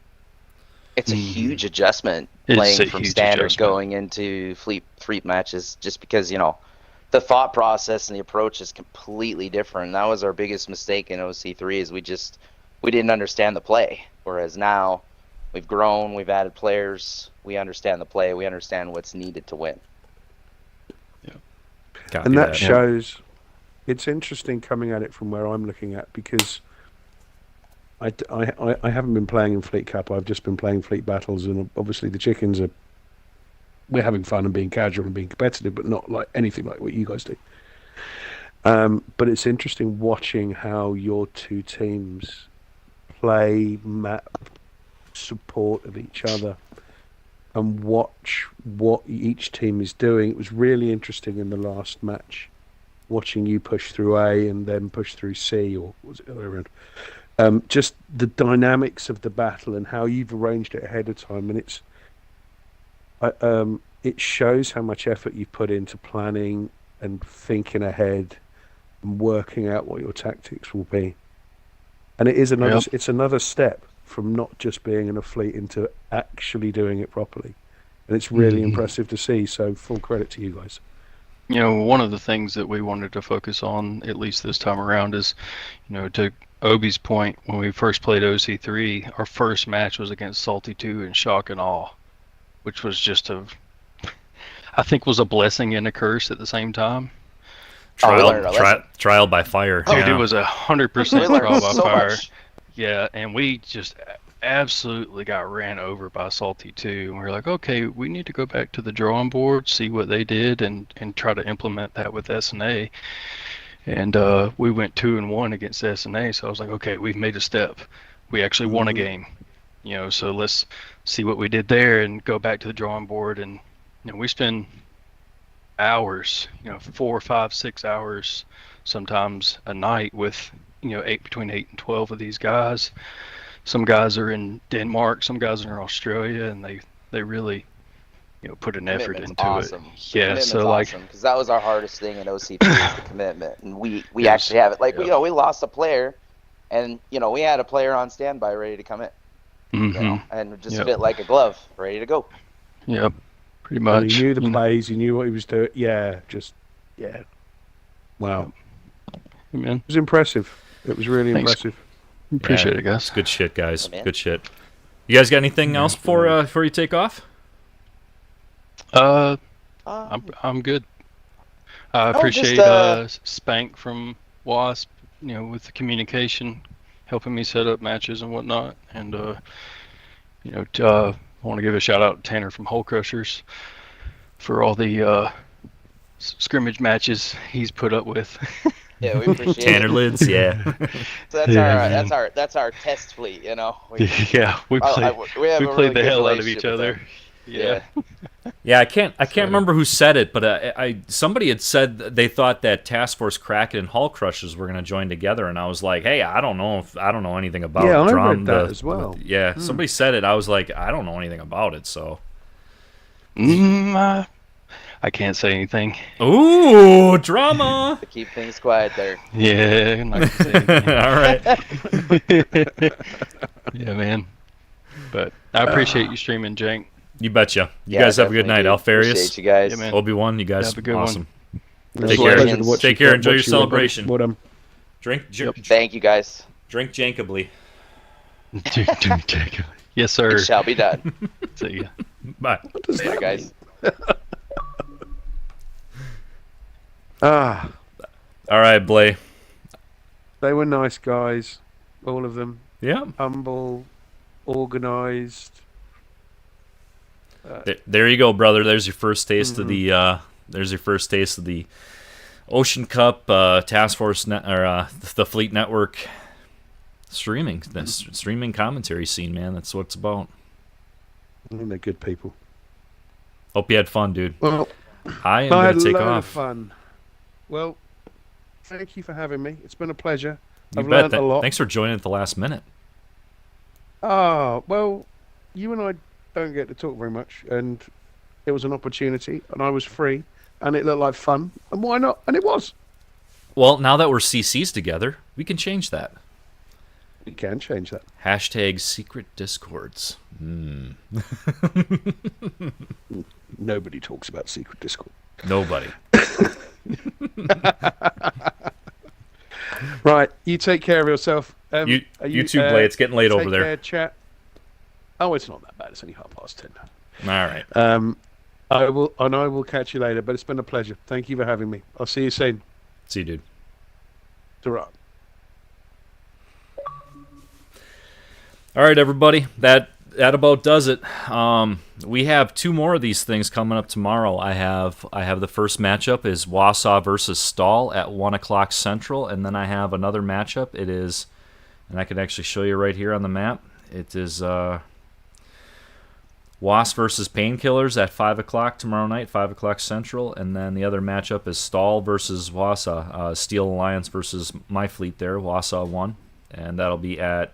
Speaker 7: It's a huge adjustment playing from standard going into fleet matches, just because the thought process and the approach is completely different. That was our biggest mistake in OC3, is we didn't understand the play. Whereas now we've grown, we've added players, we understand the play, we understand what's needed to win.
Speaker 1: Yeah.
Speaker 2: And that shows. It's interesting coming at it from where I'm looking at, because I haven't been playing in Fleet Cup. I've just been playing Fleet Battles, and obviously the chickens we're having fun and being casual and being competitive, but not like anything like what you guys do. But it's interesting watching how your two teams play, map, support of each other, and watch what each team is doing. It was really interesting in the last match, watching you push through A and then push through C, or was it the other way around? Just the dynamics of the battle and how you've arranged it ahead of time, and it shows how much effort you put into planning and thinking ahead and working out what your tactics will be. And it is another step from not just being in a fleet into actually doing it properly, and it's really impressive to see. So full credit to you guys.
Speaker 6: One of the things that we wanted to focus on, at least this time around, is to Obi's point, when we first played OC3, our first match was against Salty 2 in Shock and Awe, which was just I think was a blessing and a curse at the same time.
Speaker 1: Trial by fire.
Speaker 6: Dude, it was 100% trial by
Speaker 7: so
Speaker 6: fire.
Speaker 7: much.
Speaker 6: Yeah, and we just absolutely got ran over by Salty 2. And we were like, okay, we need to go back to the drawing board, see what they did, and try to implement that with SNA. And we went 2-1 against SNA, so I was like, okay, we've made a step. We actually won a game. So let's see what we did there and go back to the drawing board. And we spend hours, 4, 5, 6 hours sometimes a night with, between 8 and 12 of these guys. Some guys are in Denmark, some guys are in Australia, and they really, put an effort into
Speaker 7: awesome.
Speaker 6: it. Yeah, so
Speaker 7: awesome, because that was our hardest thing in OCP, is the commitment, and we actually have it. Like we lost a player, and we had a player on standby ready to come in, and it just fit like a glove, ready to go.
Speaker 6: Yep, pretty much.
Speaker 2: And he knew the plays, he knew what he was doing. Yeah, wow.
Speaker 6: Amen.
Speaker 2: It was impressive. It was really impressive.
Speaker 6: Appreciate it, guys.
Speaker 1: It's good shit, guys.
Speaker 7: Amen.
Speaker 1: Good shit. You guys got anything else before you take off?
Speaker 6: I'm good. I appreciate Spank from WASP, with the communication, helping me set up matches and whatnot. And I want to give a shout out to Tanner from Hull Crushers for all the scrimmage matches he's put up with.
Speaker 7: Yeah, we appreciate
Speaker 1: Tanner
Speaker 7: it.
Speaker 1: lids, yeah.
Speaker 7: So that's our test fleet,
Speaker 6: we play
Speaker 7: really
Speaker 6: the hell out of
Speaker 7: relationship
Speaker 6: each
Speaker 7: with
Speaker 6: other.
Speaker 7: them.
Speaker 6: Yeah.
Speaker 1: Yeah, I can't remember who said it, but somebody had said they thought that Task Force Kraken and Hull Crushers were going to join together, and I was like, hey, I don't know anything about
Speaker 2: I
Speaker 1: drum.
Speaker 2: read that as well.
Speaker 1: Somebody said it. I was like, I don't know anything about it, so.
Speaker 6: I can't say anything.
Speaker 1: Ooh, drama.
Speaker 7: To keep things quiet there.
Speaker 6: Yeah, I'm not gonna say anything.
Speaker 1: All right.
Speaker 6: Yeah, man. But I appreciate you streaming, Jank.
Speaker 1: You betcha. You guys have a good night. Alfarius.
Speaker 7: Appreciate you guys.
Speaker 6: Yeah, man.
Speaker 1: Obi-Wan, you guys
Speaker 6: Have a good
Speaker 1: awesome.
Speaker 2: It was
Speaker 1: Take
Speaker 2: a
Speaker 1: care.
Speaker 2: pleasure to watch
Speaker 1: Take
Speaker 2: you-
Speaker 1: care. Enjoy
Speaker 2: watch
Speaker 1: your
Speaker 2: you,
Speaker 1: celebration.
Speaker 2: But,
Speaker 1: Drink
Speaker 7: Thank you guys.
Speaker 1: drink jankably.
Speaker 6: Yes, sir.
Speaker 7: It shall be done.
Speaker 6: See ya.
Speaker 1: Bye.
Speaker 2: what does
Speaker 7: Later,
Speaker 2: that
Speaker 7: guys.
Speaker 2: mean? Ah,
Speaker 1: All right, Blay.
Speaker 2: they were nice guys, all of them.
Speaker 1: Yeah.
Speaker 2: Humble, organised.
Speaker 1: There you go, brother. There's your first taste of the. There's your first taste of the Ocean Cup Task Force the Fleet Network streaming, the streaming commentary scene, man. That's what it's about.
Speaker 2: I think they're good people.
Speaker 1: Hope you had fun, dude.
Speaker 2: Well,
Speaker 1: I am
Speaker 2: I had
Speaker 1: going to
Speaker 2: a
Speaker 1: take
Speaker 2: load of
Speaker 1: off.
Speaker 2: fun. Well, thank you for having me. It's been a pleasure.
Speaker 1: You
Speaker 2: I've
Speaker 1: bet.
Speaker 2: learned a lot.
Speaker 1: Thanks for joining at the last minute.
Speaker 2: Well, you and I don't get to talk very much, and it was an opportunity, and I was free, and it looked like fun, and why not? And it was.
Speaker 1: Well, now that we're CCs together, we can change that.
Speaker 2: We can change that.
Speaker 1: Hashtag secret discords.
Speaker 2: Nobody talks about secret Discord.
Speaker 1: Nobody.
Speaker 2: Right, you take care of yourself.
Speaker 1: You too, Blay. It's getting late over
Speaker 2: take
Speaker 1: there.
Speaker 2: Care, chat. Oh, it's not that bad. It's only 10:30 now.
Speaker 1: All right.
Speaker 2: I will catch you later. But it's been a pleasure. Thank you for having me. I'll see you soon.
Speaker 1: See you, dude.
Speaker 2: Ta-ra.
Speaker 1: All right, everybody. That about does it. We have 2 more of these things coming up tomorrow. I have the first matchup is Wausau versus Stahl at 1:00 Central, and then I have another matchup. It is, and I can actually show you right here on the map. It is WASP versus Painkillers at 5:00 tomorrow night, 5:00 Central, and then the other matchup is Stahl versus Wausau, Steel Alliance versus my fleet there, Wausau 1, and that'll be at,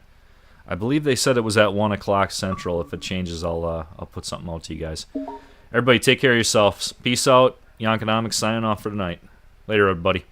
Speaker 1: I believe they said it was at 1:00 Central. If it changes, I'll put something out to you guys. Everybody, take care of yourselves. Peace out. Yankonomics signing off for tonight. Later, everybody.